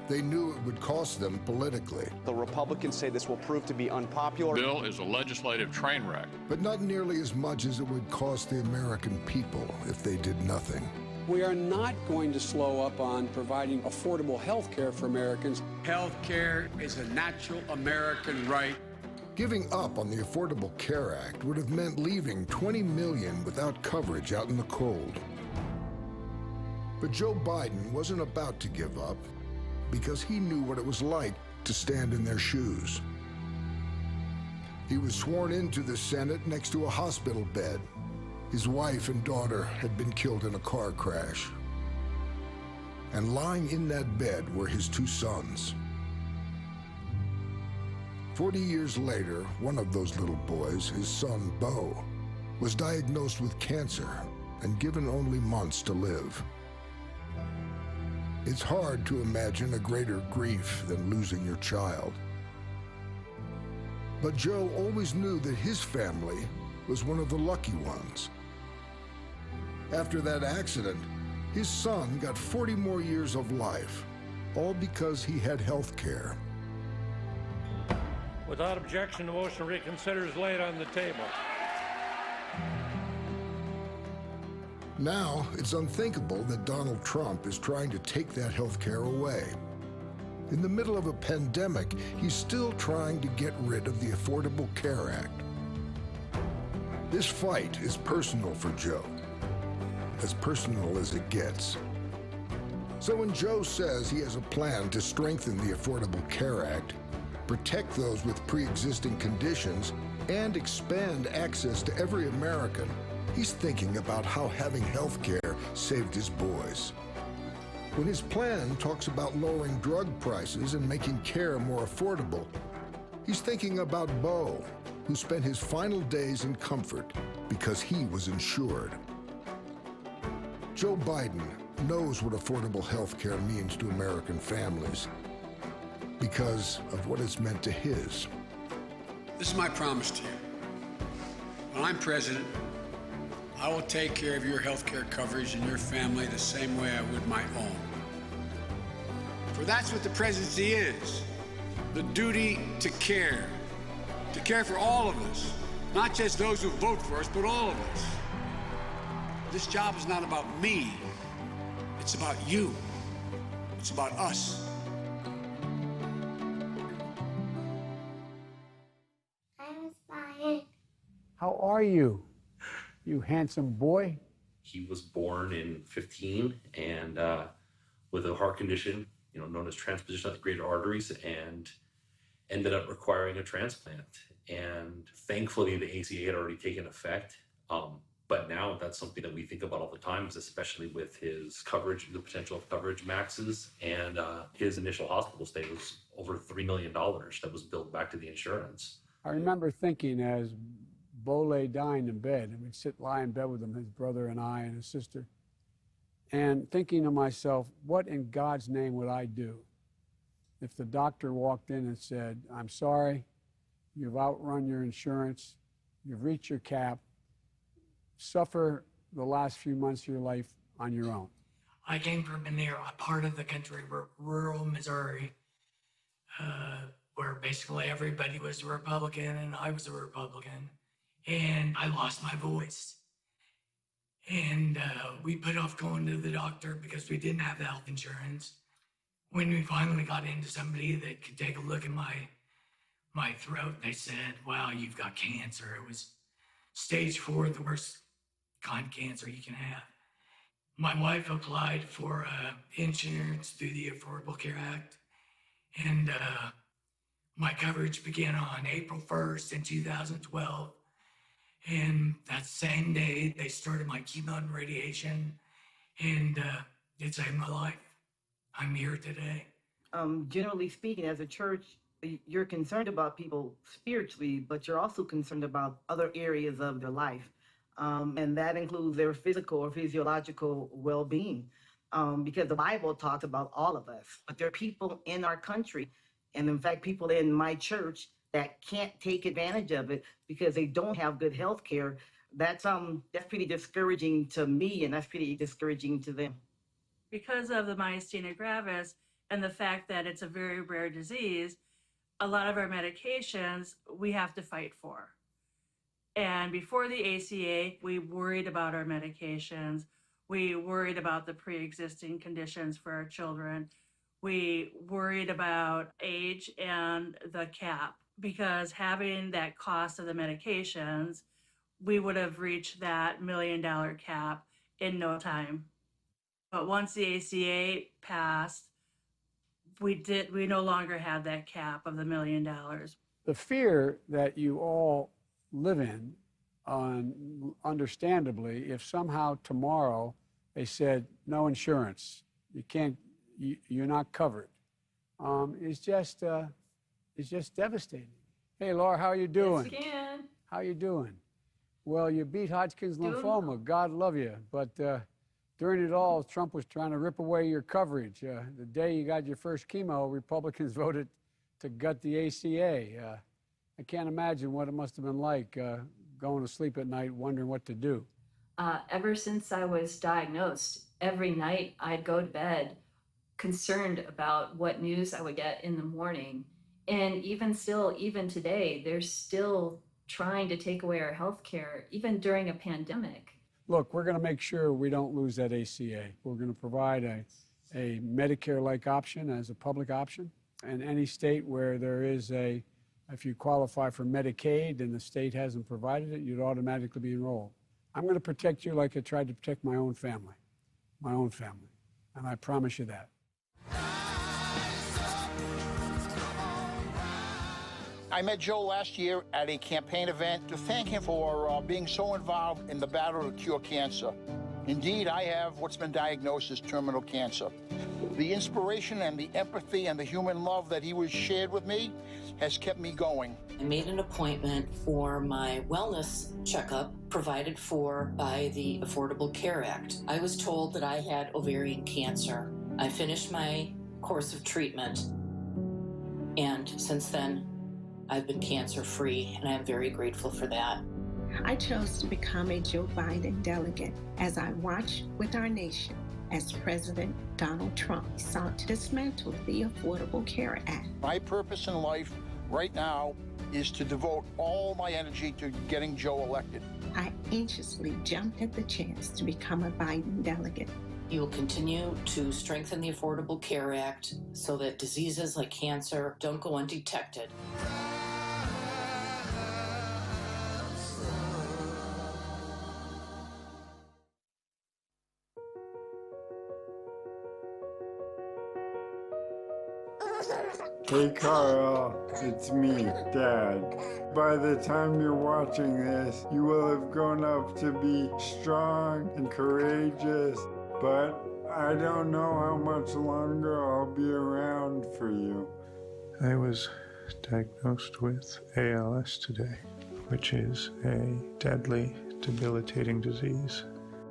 They knew it would cost them politically. The Republicans say this will prove to be unpopular. The bill is a legislative train wreck. But not nearly as much as it would cost the American people if they did nothing. We are not going to slow up on providing affordable health care for Americans. Health care is a natural American right. Giving up on the Affordable Care Act would have meant leaving 20 million without coverage out in the cold. But Joe Biden wasn't about to give up, because he knew what it was like to stand in their shoes. He was sworn into the Senate next to a hospital bed. His wife and daughter had been killed in a car crash. And lying in that bed were his two sons. 40 years later, one of those little boys, his son, Beau, was diagnosed with cancer and given only months to live. It's hard to imagine a greater grief than losing your child. But Joe always knew that his family was one of the lucky ones. After that accident, his son got 40 more years of life, all because he had health care. Without objection, the motion to reconsider is laid on the table. Now, it's unthinkable that Donald Trump is trying to take that health care away. In the middle of a pandemic, he's still trying to get rid of the Affordable Care Act. This fight is personal for Joe, as personal as it gets. So when Joe says he has a plan to strengthen the Affordable Care Act, protect those with pre-existing conditions, and expand access to every American, he's thinking about how having health care saved his boys. When his plan talks about lowering drug prices and making care more affordable, he's thinking about Beau, who spent his final days in comfort because he was insured. Joe Biden knows what affordable health care means to American families because of what it's meant to his. This is my promise to you. When I'm president, I will take care of your health care coverage and your family the same way I would my own. For that's what the presidency is, the duty to care for all of us, not just those who vote for us, but all of us. This job is not about me, it's about you, it's about us. I'm inspired. How are you, you handsome boy? He was born in 15 and with a heart condition, known as transposition of the greater arteries, and ended up requiring a transplant. And thankfully, the ACA had already taken effect. But now that's something that we think about all the time, especially with his coverage, the potential of coverage maxes, and his initial hospital stay was over $3 million that was billed back to the insurance. I remember thinking as Beau lay dying in bed, and we'd lie in bed with him, his brother and I and his sister, and thinking to myself, what in God's name would I do if the doctor walked in and said, I'm sorry, you've outrun your insurance, you've reached your cap, suffer the last few months of your life on your own. I came from a part of the country, rural Missouri, where basically everybody was a Republican and I was a Republican. And I lost my voice. And we put off going to the doctor because we didn't have the health insurance. When we finally got into somebody that could take a look at my throat, they said, wow, you've got cancer. It was stage 4, the worst kind of cancer you can have. My wife applied for insurance through the Affordable Care Act, and my coverage began on April 1st in 2012. And that same day, they started my chemo and radiation, and it saved my life. I'm here today. Generally speaking, as a church, you're concerned about people spiritually, but you're also concerned about other areas of their life. And that includes their physical or physiological well-being, because the Bible talks about all of us. But there are people in our country, and in fact, people in my church that can't take advantage of it because they don't have good health care. That's pretty discouraging to me, and that's pretty discouraging to them. Because of the myasthenia gravis and the fact that it's a very rare disease, a lot of our medications we have to fight for. And before the ACA, we worried about our medications. We worried about the pre-existing conditions for our children. We worried about age and the cap, because having that cost of the medications, we would have reached that $1 million cap in no time. But once the ACA passed, we no longer had that cap of the $1 million. The fear that you all live in, understandably, if somehow tomorrow they said no insurance, you're not covered, is just devastating. Hey, Laura, how are you doing? Yes, again. How you doing? Well, you beat Hodgkin's lymphoma. God love you. But during it all, Trump was trying to rip away your coverage. The day you got your first chemo, Republicans voted to gut the ACA. I can't imagine what it must have been like going to sleep at night wondering what to do. Ever since I was diagnosed, every night I'd go to bed concerned about what news I would get in the morning. And even today, they're still trying to take away our health care, even during a pandemic. Look, we're going to make sure we don't lose that ACA. We're going to provide a Medicare-like option as a public option. And any state where there is if you qualify for Medicaid and the state hasn't provided it, you'd automatically be enrolled. I'm going to protect you like I tried to protect my own family. And I promise you that. I met Joe last year at a campaign event to thank him for being so involved in the battle to cure cancer. Indeed, I have what's been diagnosed as terminal cancer. The inspiration and the empathy and the human love that he was shared with me has kept me going. I made an appointment for my wellness checkup provided for by the Affordable Care Act. I was told that I had ovarian cancer. I finished my course of treatment, and since then, I've been cancer-free, and I'm very grateful for that. I chose to become a Joe Biden delegate as I watched with our nation as President Donald Trump sought to dismantle the Affordable Care Act. My purpose in life right now is to devote all my energy to getting Joe elected. I anxiously jumped at the chance to become a Biden delegate. You will continue to strengthen the Affordable Care Act so that diseases like cancer don't go undetected. Hey Carl, it's me, Dad. By the time you're watching this, you will have grown up to be strong and courageous, but I don't know how much longer I'll be around for you. I was diagnosed with ALS today, which is a deadly, debilitating disease.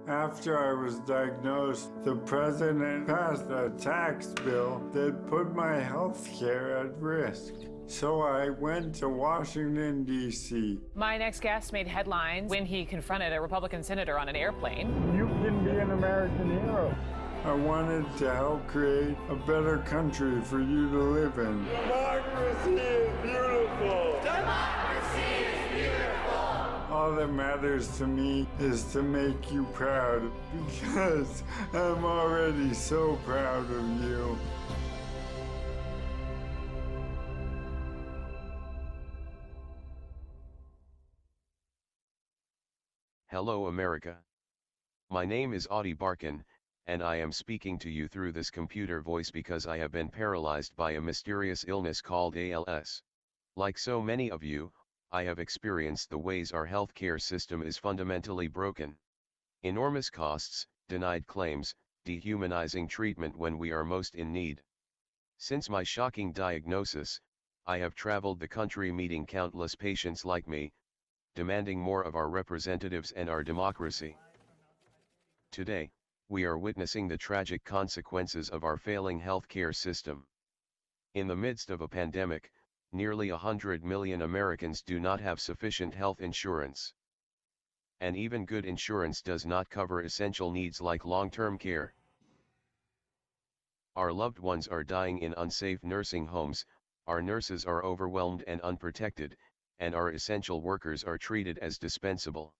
After I was diagnosed, the president passed a tax bill that put my health care at risk. So I went to Washington, D.C. My next guest made headlines when he confronted a Republican senator on an airplane. You can be an American hero. I wanted to help create a better country for you to live in. Democracy is beautiful! Democracy is beautiful! All that matters to me is to make you proud, because I'm already so proud of you. Hello America. My name is Audie Barkin, and I am speaking to you through this computer voice because I have been paralyzed by a mysterious illness called ALS. Like so many of you, I have experienced the ways our healthcare system is fundamentally broken. Enormous costs, denied claims, dehumanizing treatment when we are most in need. Since my shocking diagnosis, I have traveled the country meeting countless patients like me, demanding more of our representatives and our democracy. Today, we are witnessing the tragic consequences of our failing healthcare system. In the midst of a pandemic, nearly 100 million Americans do not have sufficient health insurance. And even good insurance does not cover essential needs like long-term care. Our loved ones are dying in unsafe nursing homes, our nurses are overwhelmed and unprotected, and our essential workers are treated as dispensable.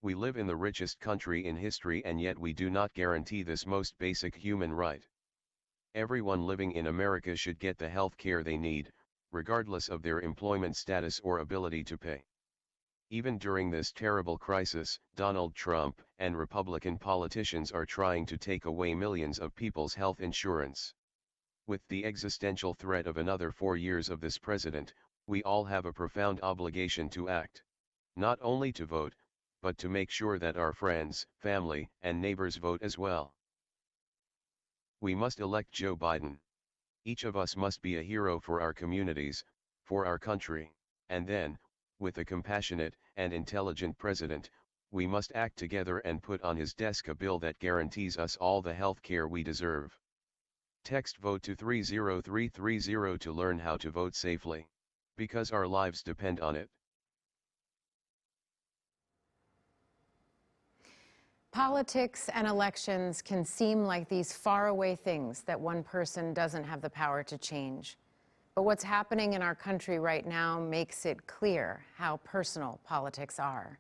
We live in the richest country in history, and yet we do not guarantee this most basic human right. Everyone living in America should get the health care they need, regardless of their employment status or ability to pay. Even during this terrible crisis, Donald Trump and Republican politicians are trying to take away millions of people's health insurance. With the existential threat of another 4 years of this president, we all have a profound obligation to act. Not only to vote, but to make sure that our friends, family, and neighbors vote as well. We must elect Joe Biden. Each of us must be a hero for our communities, for our country, and then, with a compassionate and intelligent president, we must act together and put on his desk a bill that guarantees us all the health care we deserve. Text VOTE to 30330 to learn how to vote safely. Because our lives depend on it. Politics and elections can seem like these faraway things that one person doesn't have the power to change. But what's happening in our country right now makes it clear how personal politics are.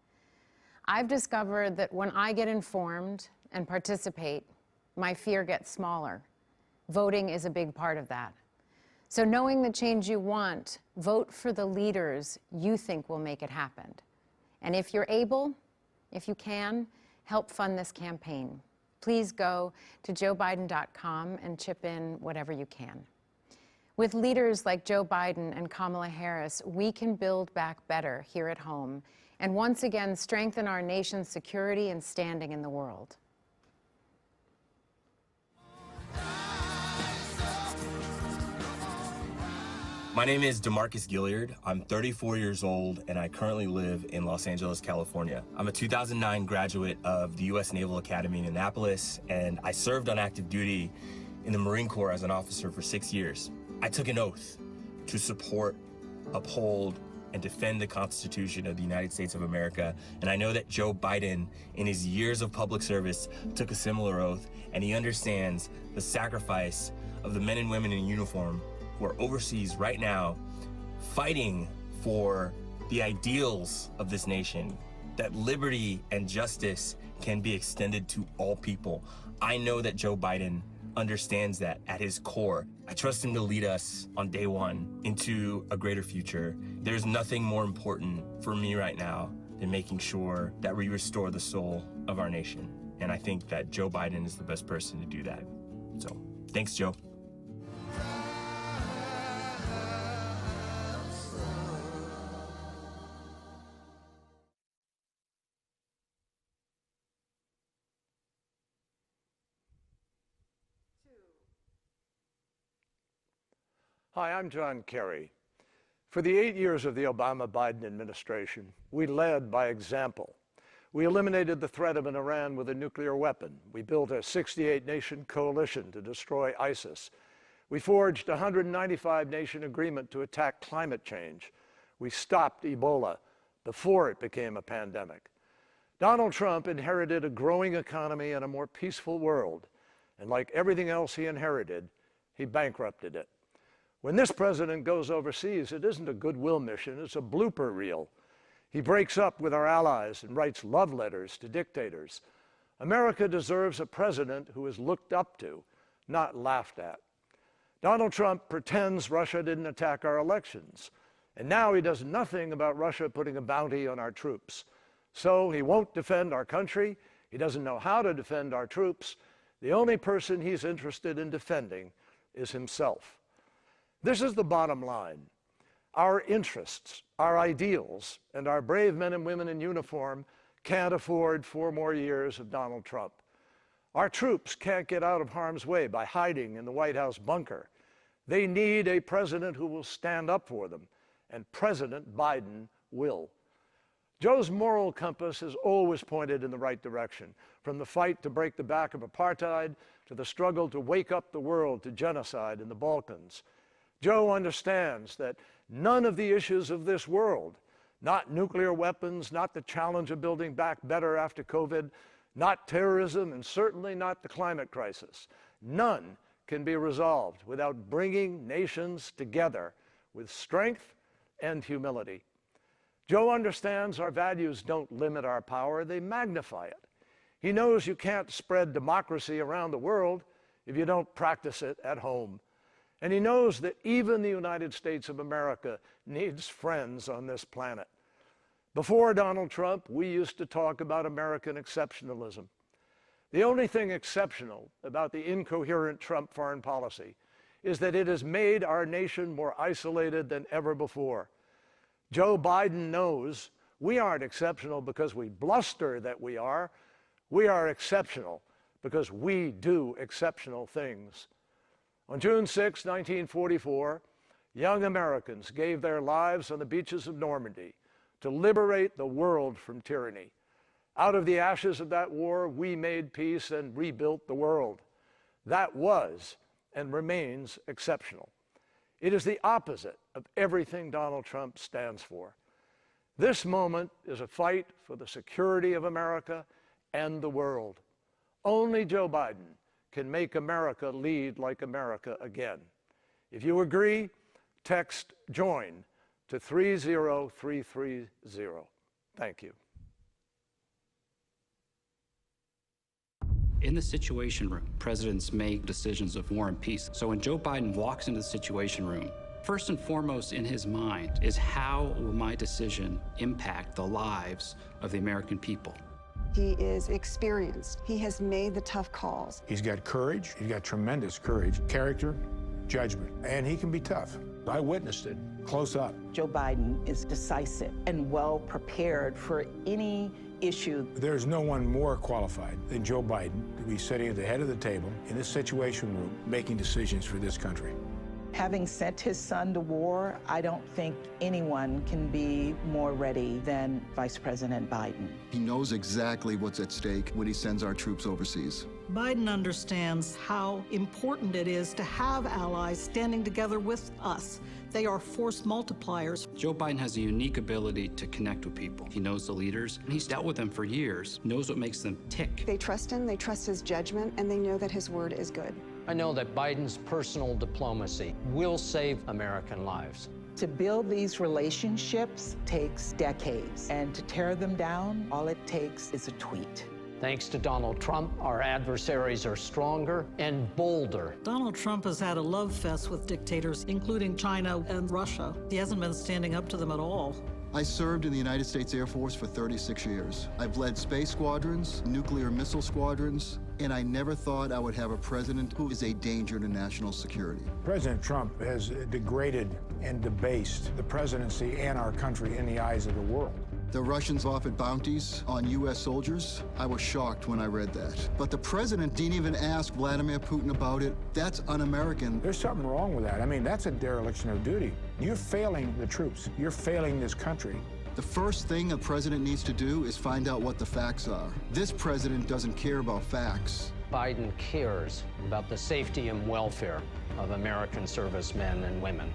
I've discovered that when I get informed and participate, my fear gets smaller. Voting is a big part of that. So knowing the change you want, vote for the leaders you think will make it happen. And if you're able, if you can, help fund this campaign. Please go to joebiden.com and chip in whatever you can. With leaders like Joe Biden and Kamala Harris, we can build back better here at home and once again strengthen our nation's security and standing in the world. My name is DeMarcus Gilliard. I'm 34 years old, and I currently live in Los Angeles, California. I'm a 2009 graduate of the U.S. Naval Academy in Annapolis, and I served on active duty in the Marine Corps as an officer for 6 years. I took an oath to support, uphold, and defend the Constitution of the United States of America, and I know that Joe Biden, in his years of public service, took a similar oath, and he understands the sacrifice of the men and women in uniform who are overseas right now fighting for the ideals of this nation, that liberty and justice can be extended to all people. I know that Joe Biden understands that at his core. I trust him to lead us on day one into a greater future. There's nothing more important for me right now than making sure that we restore the soul of our nation. And I think that Joe Biden is the best person to do that. So, thanks, Joe. Hi, I'm John Kerry. For the 8 years of the Obama-Biden administration, we led by example. We eliminated the threat of an Iran with a nuclear weapon. We built a 68-nation coalition to destroy ISIS. We forged a 195-nation agreement to attack climate change. We stopped Ebola before it became a pandemic. Donald Trump inherited a growing economy and a more peaceful world. And like everything else he inherited, he bankrupted it. When this president goes overseas, it isn't a goodwill mission, it's a blooper reel. He breaks up with our allies and writes love letters to dictators. America deserves a president who is looked up to, not laughed at. Donald Trump pretends Russia didn't attack our elections, and now he does nothing about Russia putting a bounty on our troops. So he won't defend our country. He doesn't know how to defend our troops. The only person he's interested in defending is himself. This is the bottom line. Our interests, our ideals, and our brave men and women in uniform can't afford 4 more years of Donald Trump. Our troops can't get out of harm's way by hiding in the White House bunker. They need a president who will stand up for them, and President Biden will. Joe's moral compass has always pointed in the right direction, from the fight to break the back of apartheid to the struggle to wake up the world to genocide in the Balkans. Joe understands that none of the issues of this world, not nuclear weapons, not the challenge of building back better after COVID, not terrorism, and certainly not the climate crisis, none can be resolved without bringing nations together with strength and humility. Joe understands our values don't limit our power, they magnify it. He knows you can't spread democracy around the world if you don't practice it at home. And he knows that even the United States of America needs friends on this planet. Before Donald Trump, we used to talk about American exceptionalism. The only thing exceptional about the incoherent Trump foreign policy is that it has made our nation more isolated than ever before. Joe Biden knows we aren't exceptional because we bluster that we are. We are exceptional because we do exceptional things. On June 6, 1944, young Americans gave their lives on the beaches of Normandy to liberate the world from tyranny. Out of the ashes of that war, we made peace and rebuilt the world. That was and remains exceptional. It is the opposite of everything Donald Trump stands for. This moment is a fight for the security of America and the world. Only Joe Biden can make America lead like America again. If you agree, text JOIN to 30330. Thank you. In the Situation Room, presidents make decisions of war and peace. So when Joe Biden walks into the Situation Room, first and foremost in his mind is, how will my decision impact the lives of the American people? He is experienced. He has made the tough calls. He's got courage. He's got tremendous courage, character, judgment, and he can be tough. I witnessed it close up. Joe Biden is decisive and well prepared for any issue. There's no one more qualified than Joe Biden to be sitting at the head of the table in this Situation Room making decisions for this country. Having sent his son to war, I don't think anyone can be more ready than Vice President Biden. He knows exactly what's at stake when he sends our troops overseas. Biden understands how important it is to have allies standing together with us. They are force multipliers. Joe Biden has a unique ability to connect with people. He knows the leaders, and he's dealt with them for years, knows what makes them tick. They trust him, they trust his judgment, and they know that his word is good. I know that Biden's personal diplomacy will save American lives. To build these relationships takes decades, and to tear them down, all it takes is a tweet. Thanks to Donald Trump, our adversaries are stronger and bolder. Donald Trump has had a love fest with dictators, including China and Russia. He hasn't been standing up to them at all. I served in the United States Air Force for 36 years. I've led space squadrons, nuclear missile squadrons, and I never thought I would have a president who is a danger to national security. President Trump has degraded and debased the presidency and our country in the eyes of the world. The Russians offered bounties on U.S. soldiers. I was shocked when I read that. But the president didn't even ask Vladimir Putin about it. That's un-American. There's something wrong with that. I mean, that's a dereliction of duty. You're failing the troops. You're failing this country. The first thing a president needs to do is find out what the facts are. This president doesn't care about facts. Biden cares about the safety and welfare of American servicemen and women.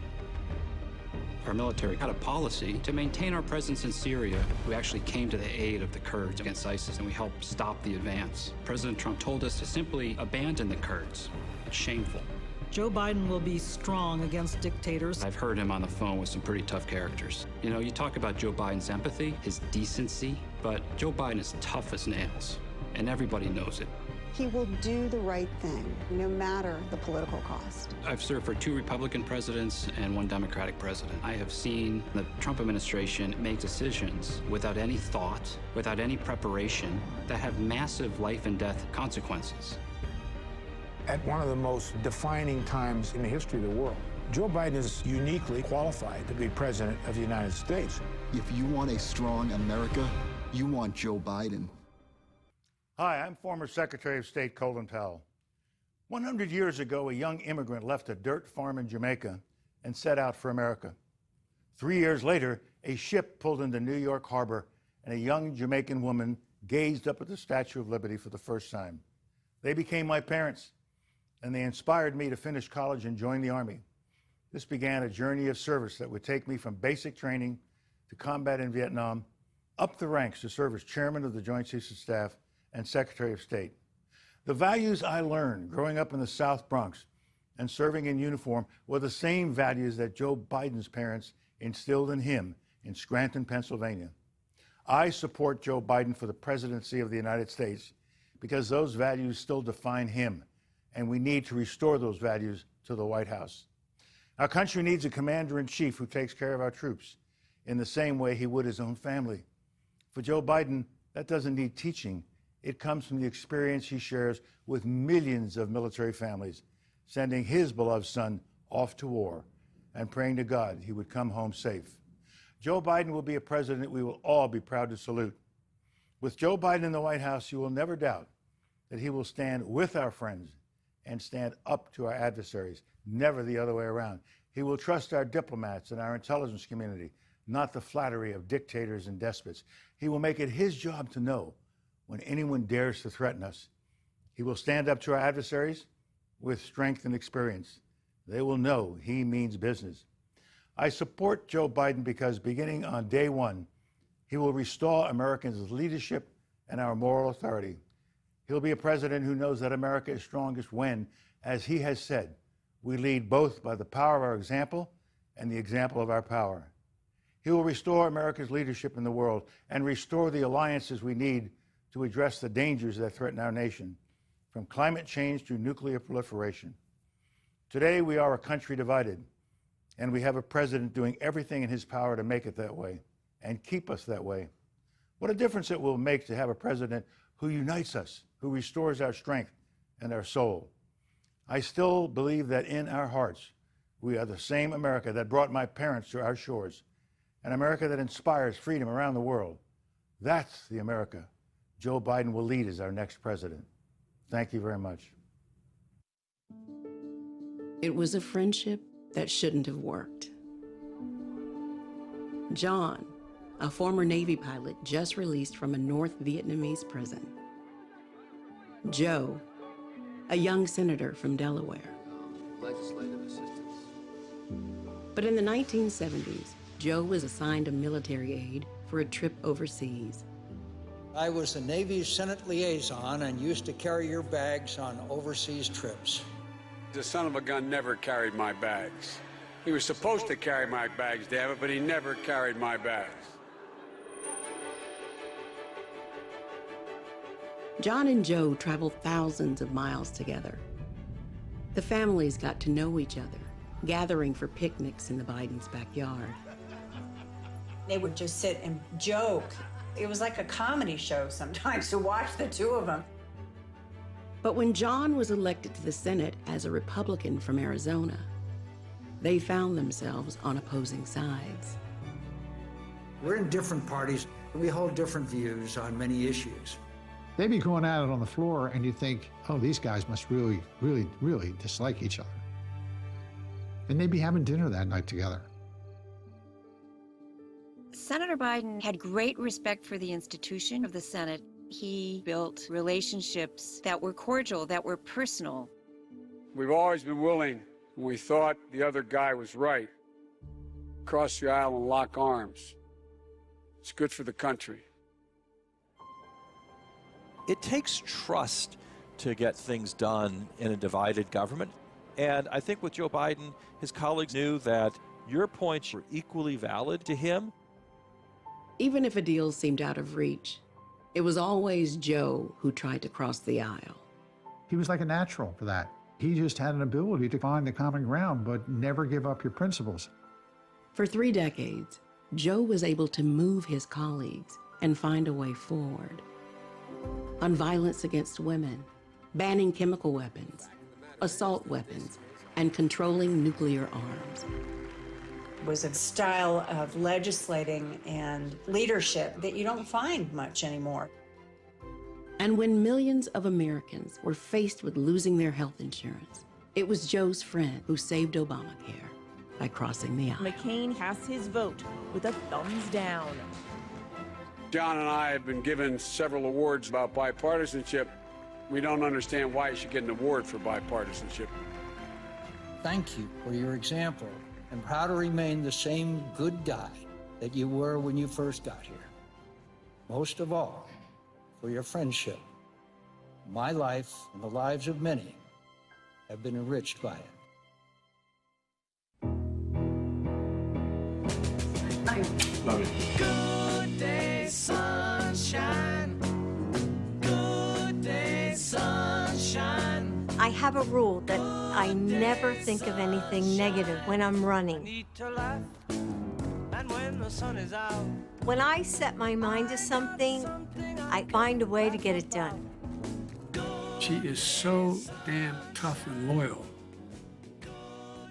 Our military had a policy to maintain our presence in Syria. We actually came to the aid of the Kurds against ISIS, and we helped stop the advance. President Trump told us to simply abandon the Kurds. It's shameful. Joe Biden will be strong against dictators. I've heard him on the phone with some pretty tough characters. You know, you talk about Joe Biden's empathy, his decency, but Joe Biden is tough as nails, and everybody knows it. He will do the right thing, no matter the political cost. I've served for 2 Republican presidents and 1 Democratic president. I have seen the Trump administration make decisions without any thought, without any preparation, that have massive life and death consequences. At one of the most defining times in the history of the world, Joe Biden is uniquely qualified to be president of the United States. If you want a strong America, you want Joe Biden. Hi, I'm former Secretary of State Colin Powell. 100 years ago, a young immigrant left a dirt farm in Jamaica and set out for America. 3 years later, a ship pulled into New York Harbor, and a young Jamaican woman gazed up at the Statue of Liberty for the first time. They became my parents, and they inspired me to finish college and join the Army. This began a journey of service that would take me from basic training to combat in Vietnam, up the ranks to serve as Chairman of the Joint Chiefs of Staff and Secretary of State. The values I learned growing up in the South Bronx and serving in uniform were the same values that Joe Biden's parents instilled in him in Scranton, Pennsylvania. I support Joe Biden for the presidency of the United States because those values still define him, and we need to restore those values to the White House. Our country needs a commander-in-chief who takes care of our troops in the same way he would his own family. For Joe Biden, that doesn't need teaching. It comes from the experience he shares with millions of military families, sending his beloved son off to war and praying to God he would come home safe. Joe Biden will be a president we will all be proud to salute. With Joe Biden in the White House, you will never doubt that he will stand with our friends and stand up to our adversaries, never the other way around. He will trust our diplomats and our intelligence community, not the flattery of dictators and despots. He will make it his job to know when anyone dares to threaten us. He will stand up to our adversaries with strength and experience. They will know he means business. I support Joe Biden because beginning on day one, he will restore Americans' leadership and our moral authority. He'll be a president who knows that America is strongest when, as he has said, we lead both by the power of our example and the example of our power. He will restore America's leadership in the world and restore the alliances we need to address the dangers that threaten our nation, from climate change to nuclear proliferation. Today, we are a country divided, and we have a president doing everything in his power to make it that way and keep us that way. What a difference it will make to have a president who unites us, who restores our strength and our soul. I still believe that in our hearts, we are the same America that brought my parents to our shores, an America that inspires freedom around the world. That's the America Joe Biden will lead as our next president. Thank you very much. It was a friendship that shouldn't have worked. John, a former Navy pilot just released from a North Vietnamese prison. Joe, a young senator from Delaware. Legislative assistance. But in the 1970s, Joe was assigned a military aide for a trip overseas. I was the Navy's Senate liaison and used to carry your bags on overseas trips. The son of a gun never carried my bags. He was supposed to carry my bags, David, but he never carried my bags. John and Joe traveled thousands of miles together. The families got to know each other, gathering for picnics in the Bidens' backyard. They would just sit and joke. It was like a comedy show sometimes to watch the two of them. But when John was elected to the Senate as a Republican from Arizona, they found themselves on opposing sides. We're in different parties. We hold different views on many issues. They'd be going at it on the floor, and you think, oh, these guys must really, really, really dislike each other. And they'd be having dinner that night together. Senator Biden had great respect for the institution of the Senate. He built relationships that were cordial, that were personal. We've always been willing, when we thought the other guy was right, cross the aisle and lock arms. It's good for the country. It takes trust to get things done in a divided government. And I think with Joe Biden, his colleagues knew that your points were equally valid to him. Even if a deal seemed out of reach, it was always Joe who tried to cross the aisle. He was like a natural for that. He just had an ability to find the common ground, but never give up your principles. For 3 decades, Joe was able to move his colleagues and find a way forward. On violence against women, banning chemical weapons, assault weapons, and controlling nuclear arms. It was a style of legislating and leadership that you don't find much anymore. And when millions of Americans were faced with losing their health insurance, it was Joe's friend who saved Obamacare by crossing the aisle. McCain casts his vote with a thumbs down. John and I have been given several awards about bipartisanship. We don't understand why you should get an award for bipartisanship. Thank you for your example. I'm proud to remain the same good guy that you were when you first got here. Most of all, for your friendship. My life and the lives of many have been enriched by it. Love you. Good day, sunshine. Good day, sunshine. I have a rule that I never think of anything negative when I'm running. When I set my mind to something, I find a way to get it done. She is so damn tough and loyal.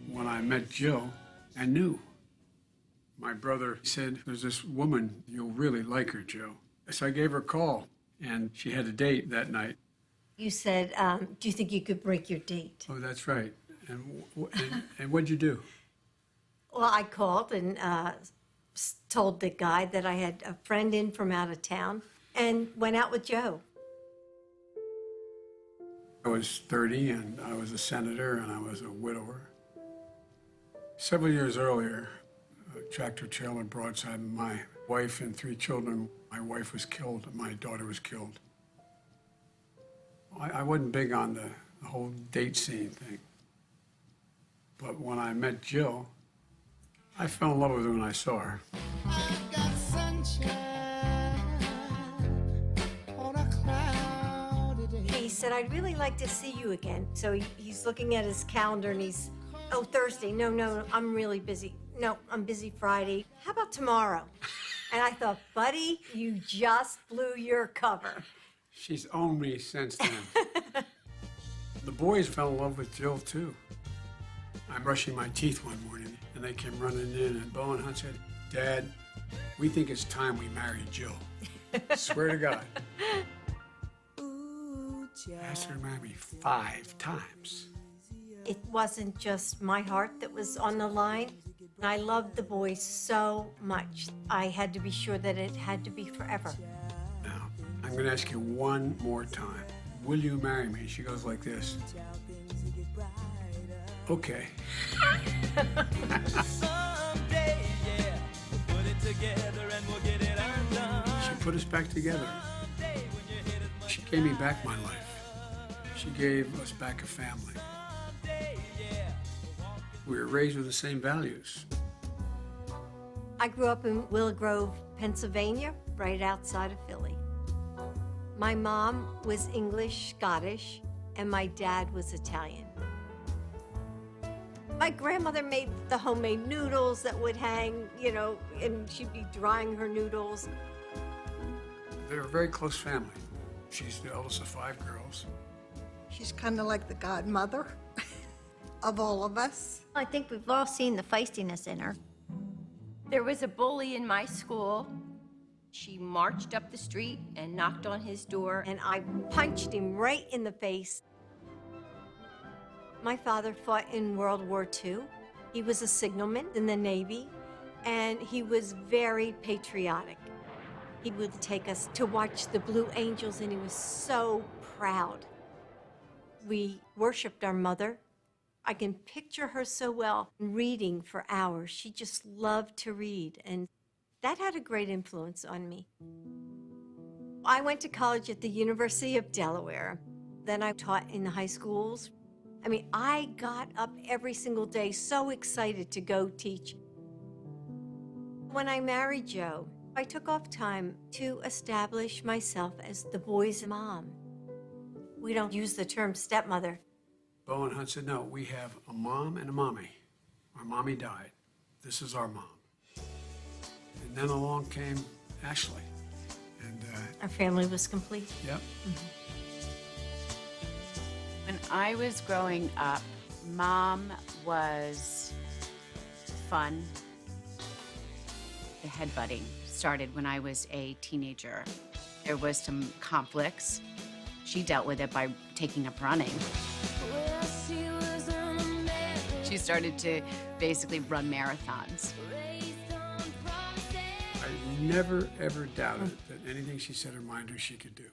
When I met Jill, I knew. My brother said, there's this woman, you'll really like her, Joe. So I gave her a call, and she had a date that night. You said, do you think you could break your date? Oh, that's right. And what'd you do? Well, I called and told the guy that I had a friend in from out of town and went out with Joe. I was 30, and I was a senator, and I was a widower. Several years earlier, a tractor trailer broadside my wife and 3 children. My wife was killed, my daughter was killed. I wasn't big on the whole date scene thing. But when I met Jill, I fell in love with her when I saw her. I've got sunshine on a cloudy day. He said, I'd really like to see you again. So he's looking at his calendar and he's, oh, Thursday. No, I'm really busy. No, I'm busy Friday. How about tomorrow? And I thought, buddy, you just blew your cover. She's owned me since then. The boys fell in love with Jill, too. I'm brushing my teeth one morning, and they came running in, and Bo and Hunt said, Dad, we think it's time we marry Jill. Swear to God. I asked her to marry me 5 times. It wasn't just my heart that was on the line. I loved the boys so much. I had to be sure that it had to be forever. Now, I'm going to ask you one more time. Will you marry me? She goes like this. Okay. Someday, yeah, we'll put it together and we'll get it undone. She put us back together. She gave me back my life. She gave us back a family. We were raised with the same values. I grew up in Willow Grove, Pennsylvania, right outside of Philly. My mom was English, Scottish, and my dad was Italian. My grandmother made the homemade noodles that would hang, you know, and she'd be drying her noodles. They were a very close family. She's the eldest of 5 girls. She's kind of like the godmother of all of us. I think we've all seen the feistiness in her. There was a bully in my school. She marched up the street and knocked on his door. And I punched him right in the face. My father fought in World War II. He was a signalman in the Navy, and he was very patriotic. He would take us to watch the Blue Angels, and he was so proud. We worshiped our mother. I can picture her so well, reading for hours. She just loved to read, and that had a great influence on me. I went to college at the University of Delaware. Then I taught in the high schools. I mean, I got up every single day so excited to go teach. When I married Joe, I took off time to establish myself as the boys' mom. We don't use the term stepmother. Bo and Hunt said, no, we have a mom and a mommy. Our mommy died. This is our mom. And then along came Ashley. And our family was complete. Yep. When I was growing up, Mom was fun. The headbutting started when I was a teenager. There was some conflicts. She dealt with it by taking up running. She started to basically run marathons. I never, ever doubted that anything she set her mind to, she could do.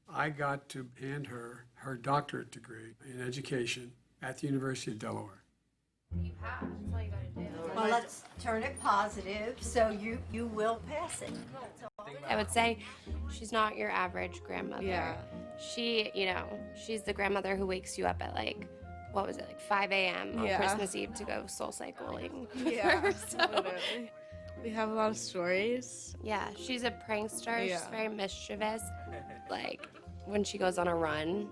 I got to hand her her doctorate degree in education at the University of Delaware. You have. That's all you gotta do. Well, let's turn it positive, so you will pass it. I would say she's not your average grandmother. Yeah. She, she's the grandmother who wakes you up at like 5 a.m. on Christmas Eve to go soul cycling. Yeah, So, literally. We have a lot of stories. yeah, she's a prankster. Yeah. She's very mischievous. Like, when she goes on a run,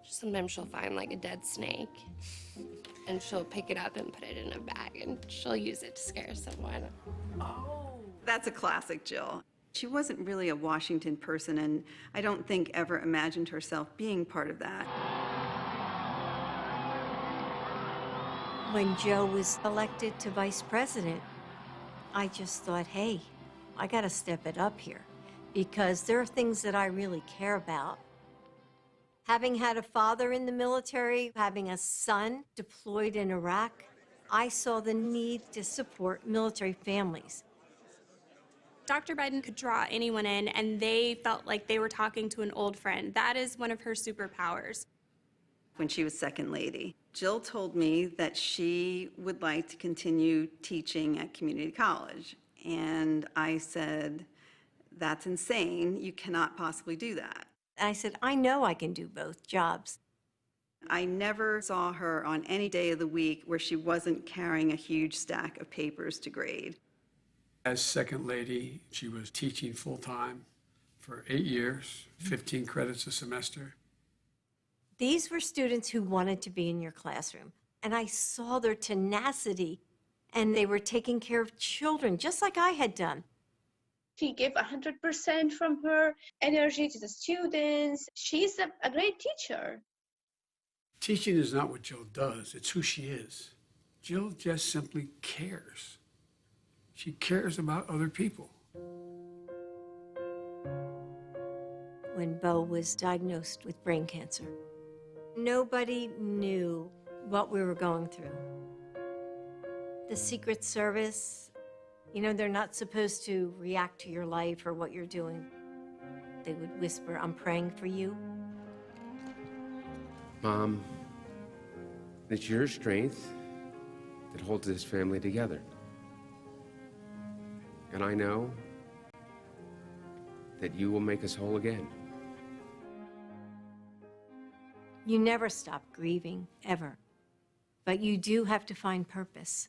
sometimes she'll find like a dead snake and she'll pick it up and put it in a bag and she'll use it to scare someone. That's a classic Jill. She wasn't really a Washington person, and I don't think ever imagined herself being part of that. When Joe was elected to vice president, I just thought, hey, I gotta step it up here because there are things that I really care about. Having had a father in the military, having a son deployed in Iraq, I saw the need to support military families. Dr. Biden could draw anyone in, and they felt like they were talking to an old friend. That is one of her superpowers. When she was second lady, Jill told me that she would like to continue teaching at community college. And I said, that's insane. You cannot possibly do that. I said, I know I can do both jobs. I never saw her on any day of the week where she wasn't carrying a huge stack of papers to grade. As second lady, she was teaching full-time for 8 years, 15 credits a semester. These were students who wanted to be in your classroom, and I saw their tenacity, and they were taking care of children, just like I had done. She gave 100% from her energy to the students. She's a great teacher. Teaching is not what Jill does, it's who she is. Jill just simply cares. She cares about other people. When Bo was diagnosed with brain cancer, nobody knew what we were going through. The Secret Service, they're not supposed to react to your life or what you're doing. They would whisper, I'm praying for you. Mom, it's your strength that holds this family together. And I know that you will make us whole again. You never stop grieving, ever. But you do have to find purpose.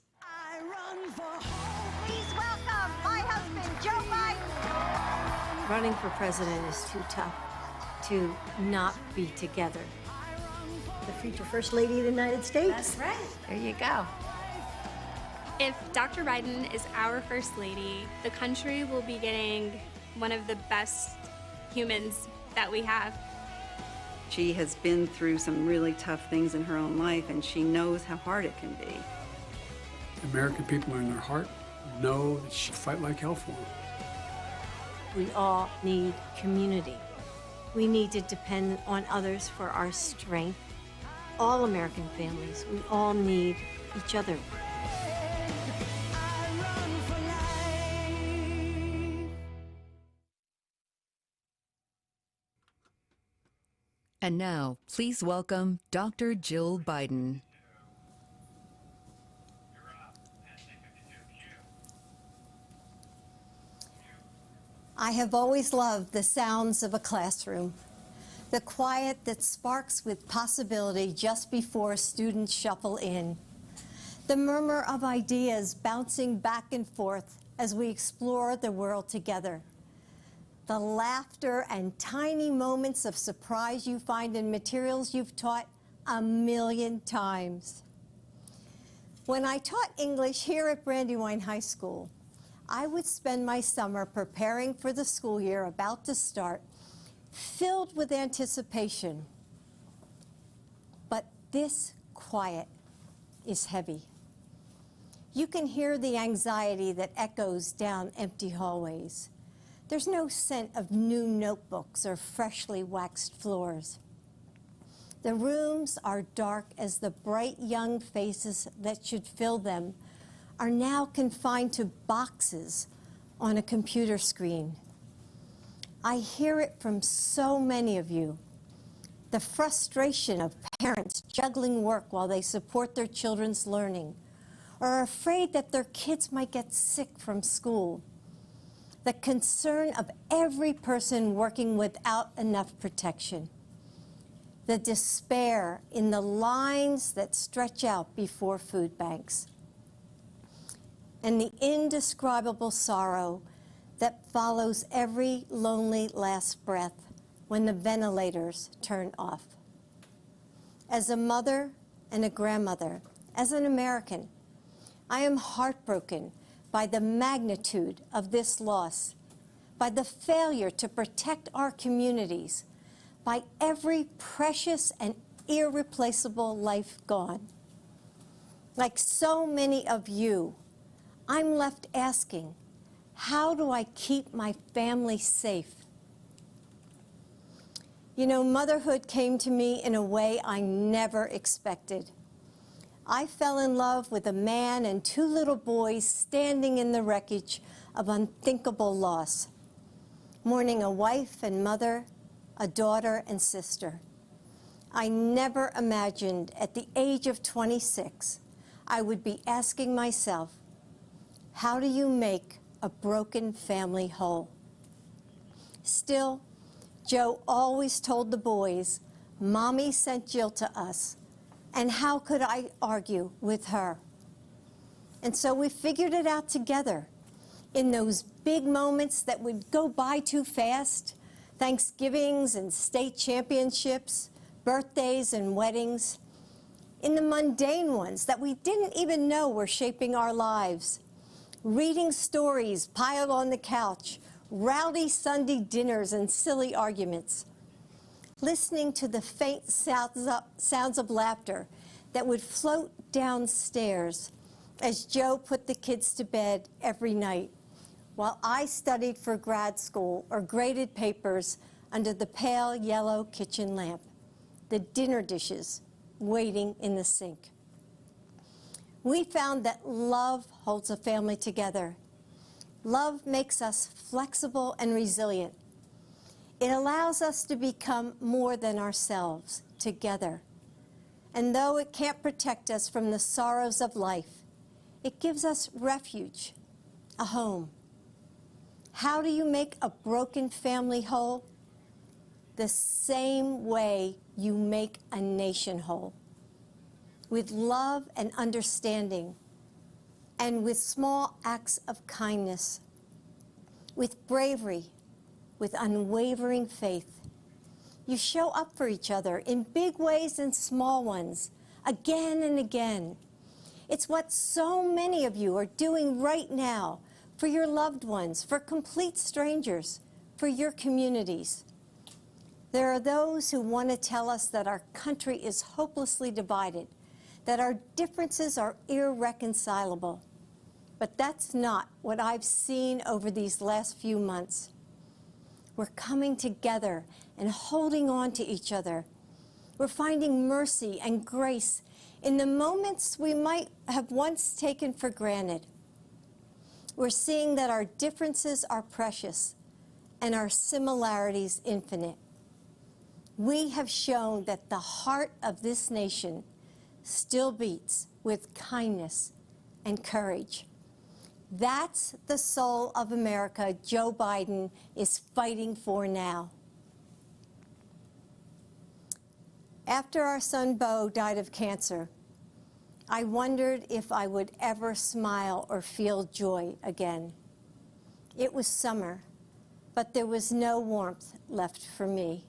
Please welcome my husband, Joe Biden. Running for president is too tough to not be together. The future First Lady of the United States. That's right. There you go. If Dr. Biden is our First Lady, the country will be getting one of the best humans that we have. She has been through some really tough things in her own life, and she knows how hard it can be. The American people in their heart know that she'll fight like hell for them. We all need community. We need to depend on others for our strength. All American families, we all need each other. And now, please welcome Dr. Jill Biden. I have always loved the sounds of a classroom, the quiet that sparks with possibility just before students shuffle in, the murmur of ideas bouncing back and forth as we explore the world together, the laughter and tiny moments of surprise you find in materials you've taught 1,000,000 times. When I taught English here at Brandywine High School, I would spend my summer preparing for the school year about to start, filled with anticipation. But this quiet is heavy. You can hear the anxiety that echoes down empty hallways. There's no scent of new notebooks or freshly waxed floors. The rooms are dark as the bright young faces that should fill them are now confined to boxes on a computer screen. I hear it from so many of you. The frustration of parents juggling work while they support their children's learning, or are afraid that their kids might get sick from school. The concern of every person working without enough protection. The despair in the lines that stretch out before food banks. And the indescribable sorrow that follows every lonely last breath when the ventilators turn off. As a mother and a grandmother, as an American, I am heartbroken by the magnitude of this loss, by the failure to protect our communities, by every precious and irreplaceable life gone. Like so many of you, I'm left asking, how do I keep my family safe? You know, motherhood came to me in a way I never expected. I fell in love with a man and 2 little boys standing in the wreckage of unthinkable loss, mourning a wife and mother, a daughter and sister. I never imagined at the age of 26 I would be asking myself, how do you make a broken family whole? Still, Joe always told the boys, Mommy sent Jill to us, and how could I argue with her? And so we figured it out together in those big moments that would go by too fast, Thanksgivings and state championships, birthdays and weddings, in the mundane ones that we didn't even know were shaping our lives, reading stories piled on the couch, rowdy Sunday dinners and silly arguments, listening to the faint sounds of laughter that would float downstairs as Joe put the kids to bed every night, while I studied for grad school or graded papers under the pale yellow kitchen lamp, the dinner dishes waiting in the sink. We found that love holds a family together. Love makes us flexible and resilient. It allows us to become more than ourselves together. And though it can't protect us from the sorrows of life, it gives us refuge, a home. How do you make a broken family whole? The same way you make a nation whole. With love and understanding, and with small acts of kindness, with bravery, with unwavering faith. You show up for each other in big ways and small ones, again and again. It's what so many of you are doing right now for your loved ones, for complete strangers, for your communities. There are those who want to tell us that our country is hopelessly divided, that our differences are irreconcilable. But that's not what I've seen over these last few months. We're coming together and holding on to each other. We're finding mercy and grace in the moments we might have once taken for granted. We're seeing that our differences are precious and our similarities infinite. We have shown that the heart of this nation still beats with kindness and courage. That's the soul of America Joe Biden is fighting for now. After our son Beau died of cancer, I wondered if I would ever smile or feel joy again. It was summer. but there was no warmth left for me.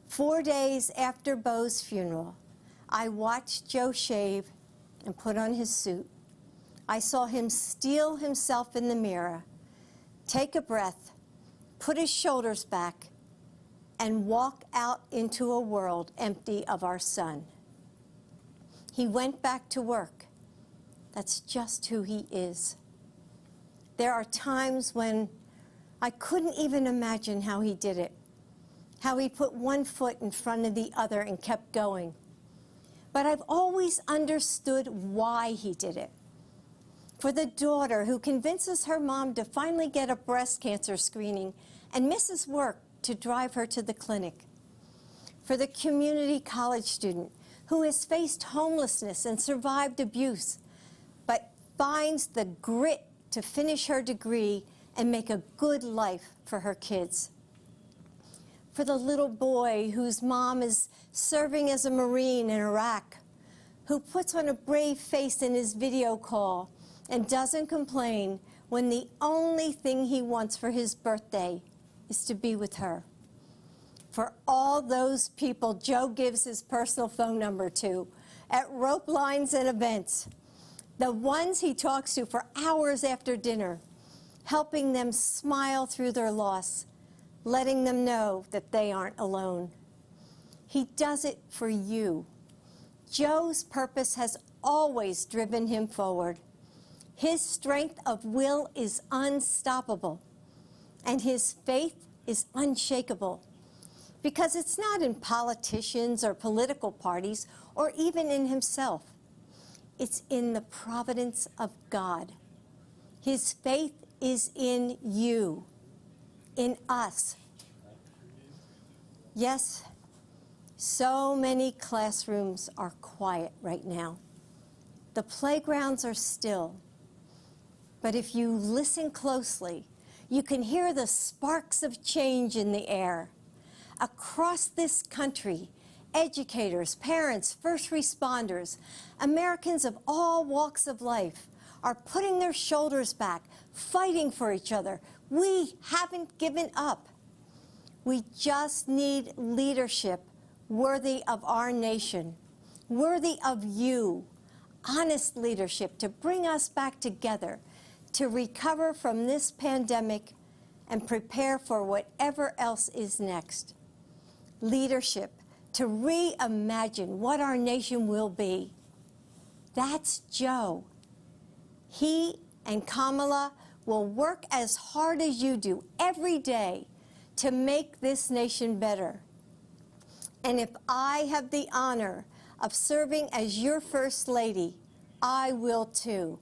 4 days after Beau's funeral, I watched Joe shave and put on his suit. I saw him steel himself in the mirror, take a breath, put his shoulders back, and walk out into a world empty of our son. He went back to work. That's just who he is. There are times when I couldn't even imagine how he did it, how he put one foot in front of the other and kept going. But I've always understood why he did it. For the daughter who convinces her mom to finally get a breast cancer screening and misses work to drive her to the clinic. For the community college student who has faced homelessness and survived abuse, but finds the grit to finish her degree and make a good life for her kids. For the little boy whose mom is serving as a Marine in Iraq, who puts on a brave face in his video call and doesn't complain when the only thing he wants for his birthday is to be with her. For all those people Joe gives his personal phone number to at rope lines and events, the ones he talks to for hours after dinner, helping them smile through their loss, letting them know that they aren't alone. He does it for you. Joe's purpose has always driven him forward. His strength of will is unstoppable, and his faith is unshakable, because it's not in politicians or political parties or even in himself. It's in the providence of God. His faith is in you, in us. Yes, so many classrooms are quiet right now. The playgrounds are still. But if you listen closely, you can hear the sparks of change in the air. Across this country, educators, parents, first responders, Americans of all walks of life are putting their shoulders back, fighting for each other. We haven't given up. We just need leadership worthy of our nation, worthy of you, honest leadership to bring us back together, to recover from this pandemic and prepare for whatever else is next. Leadership to reimagine what our nation will be. That's Joe. He and Kamala will work as hard as you do every day to make this nation better. And if I have the honor of serving as your First Lady, I will too.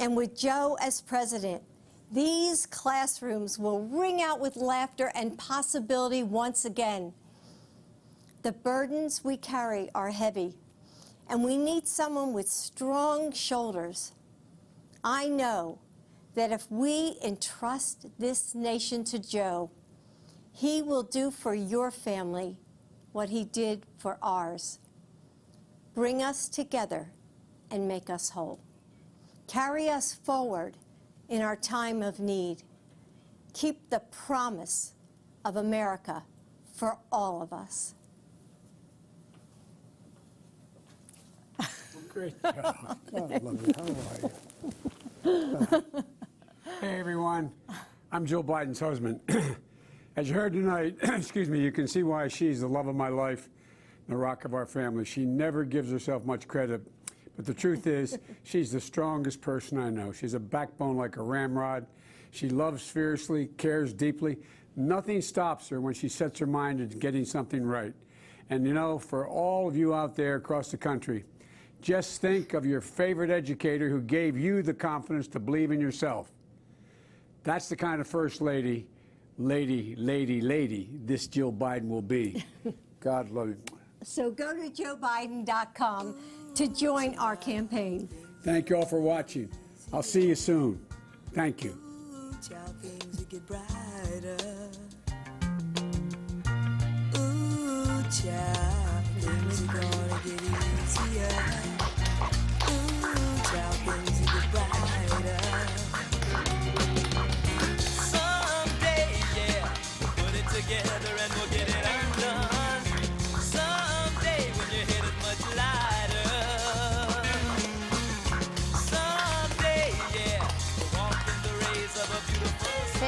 And with Joe as president, these classrooms will ring out with laughter and possibility once again. The burdens we carry are heavy, and we need someone with strong shoulders. I know that if we entrust this nation to Joe, he will do for your family what he did for ours. Bring us together and make us whole. Carry us forward in our time of need. Keep the promise of America for all of us. Great job. God love you. How are you? Hey, everyone. I'm Joe Biden's husband. As you heard tonight, excuse me, you can see why she's the love of my life, the rock of our family. She never gives herself much credit, but the truth is, she's the strongest person I know. She's a backbone like a ramrod. She loves fiercely, cares deeply. Nothing stops her when she sets her mind to getting something right. And you know, for all of you out there across the country, just think of your favorite educator who gave you the confidence to believe in yourself. That's the kind of First Lady, this Jill Biden will be. God love you. So go to joebiden.com to join our campaign. Thank you all for watching. I'll see you soon. Thank you. Child, things will get brighter. Ooh, child, things are gonna get easier. Ooh, child, things will get brighter. Sun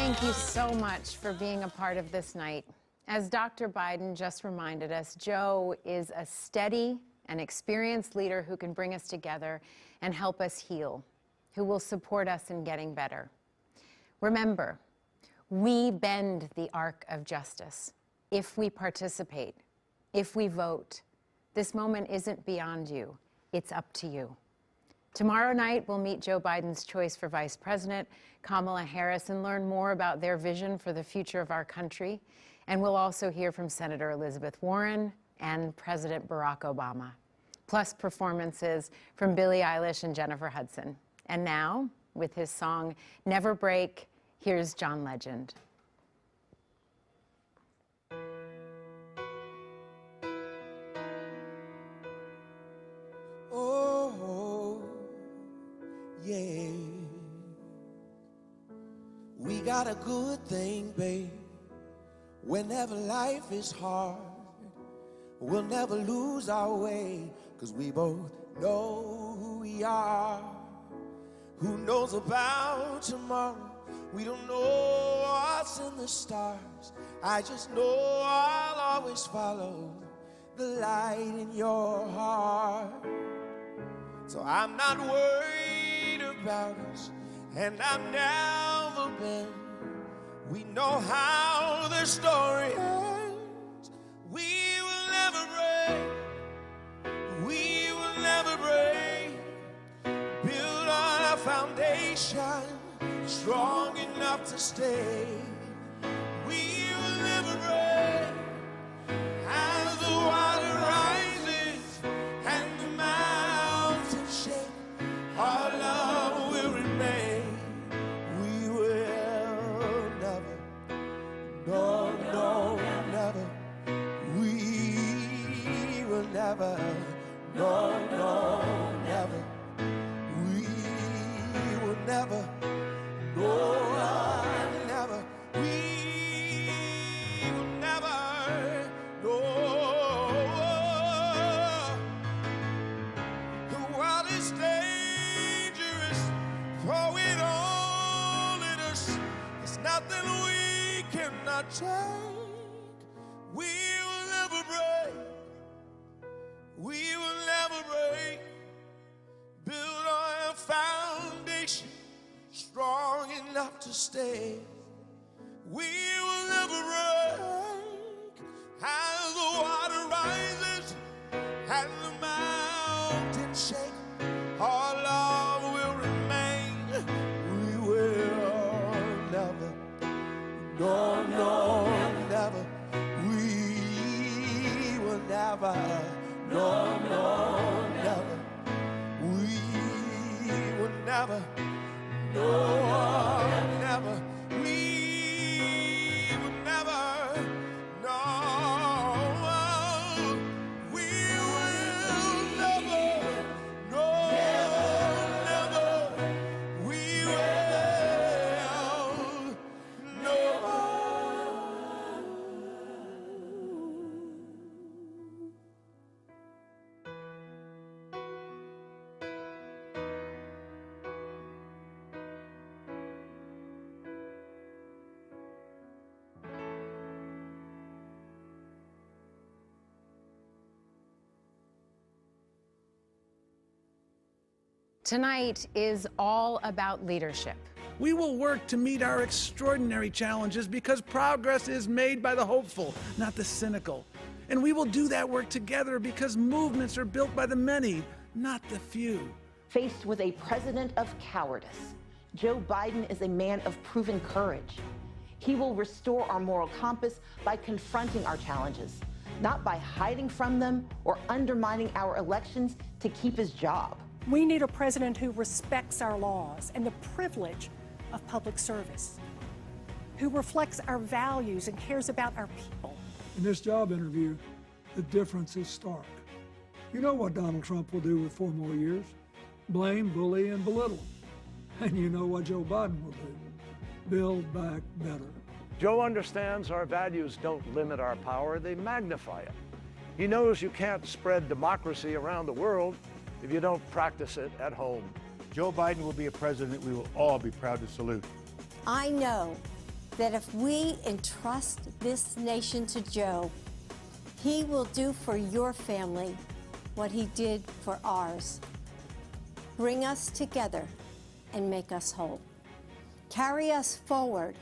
Thank you so much for being a part of this night. As Dr. Biden just reminded us, Joe is a steady and experienced leader who can bring us together and help us heal, who will support us in getting better. Remember, we bend the arc of justice if we participate, if we vote. This moment isn't beyond you, it's up to you. Tomorrow night, we'll meet Joe Biden's choice for Vice President, Kamala Harris, and learn more about their vision for the future of our country. And we'll also hear from Senator Elizabeth Warren and President Barack Obama, plus performances from Billie Eilish and Jennifer Hudson. And now, with his song Never Break, here's John Legend. Oh, yeah. We got a good thing, babe. Whenever life is hard, we'll never lose our way, 'cause we both know who we are. Who knows about tomorrow? We don't know what's in the stars. I just know I'll always follow the light in your heart. So I'm not worried about us, and I've never been. We know how the story ends. We will never break. We will never break. Build on a foundation strong enough to stay. We will never break. As the water rises and the mountains shake, our love will remain. We will never, no, no, never. We will never, no, no, never. We will never, no, never. We will never, no. The world is dangerous, throw it all at us. There's nothing we cannot take. We will never break. We will never break. Build on a foundation strong enough to stay. We will never break. As the water rises and the mountains shake, our love will remain. We will never, no, no, never. We will never, no, no, never. We will never, no, never. We will never, no. We will never, no, never. We will, no. Tonight is all about leadership. We will work to meet our extraordinary challenges because progress is made by the hopeful, not the cynical. And we will do that work together because movements are built by the many, not the few. Faced with a president of cowardice, Joe Biden is a man of proven courage. He will restore our moral compass by confronting our challenges, not by hiding from them or undermining our elections to keep his job. We need a president who respects our laws and the privilege of public service, who reflects our values and cares about our people. In this job interview, the difference is stark. You know what Donald Trump will do with 4 more years. Blame, bully, and belittle. And you know what Joe Biden will do. Build back better. Joe understands our values don't limit our power, they magnify it. He knows you can't spread democracy around the world if you don't practice it at home. Joe Biden will be a president we will all be proud to salute. I know that if we entrust this nation to Joe, he will do for your family what he did for ours. Bring us together and make us whole. Carry us forward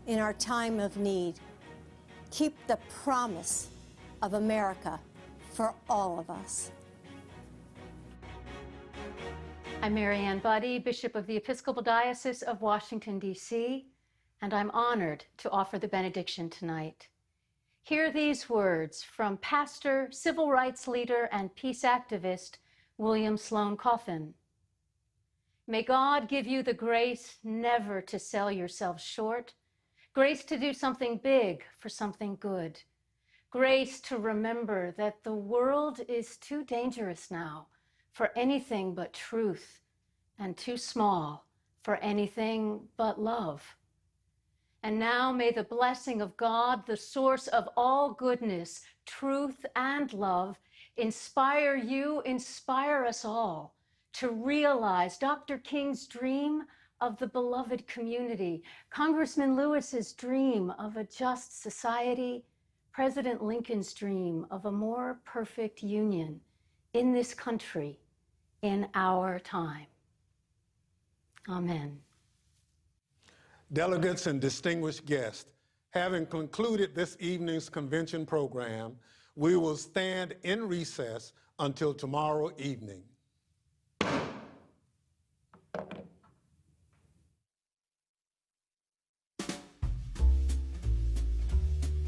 in our time of need. Keep the promise of America for all of us. I'm Mary Ann Buddy, Bishop of the Episcopal Diocese of Washington, D.C., and I'm honored to offer the benediction tonight. Hear these words from pastor, civil rights leader, and peace activist William Sloane Coffin. May God give you the grace never to sell yourselves short, grace to do something big for something good, grace to remember that the world is too dangerous now for anything but truth, and too small for anything but love. And now may the blessing of God, the source of all goodness, truth, and love, inspire you, inspire us all to realize Dr. King's dream of the beloved community, Congressman Lewis's dream of a just society, President Lincoln's dream of a more perfect union in this country, in our time. Amen. Delegates and distinguished guests, having concluded this evening's convention program, we will stand in recess until tomorrow evening.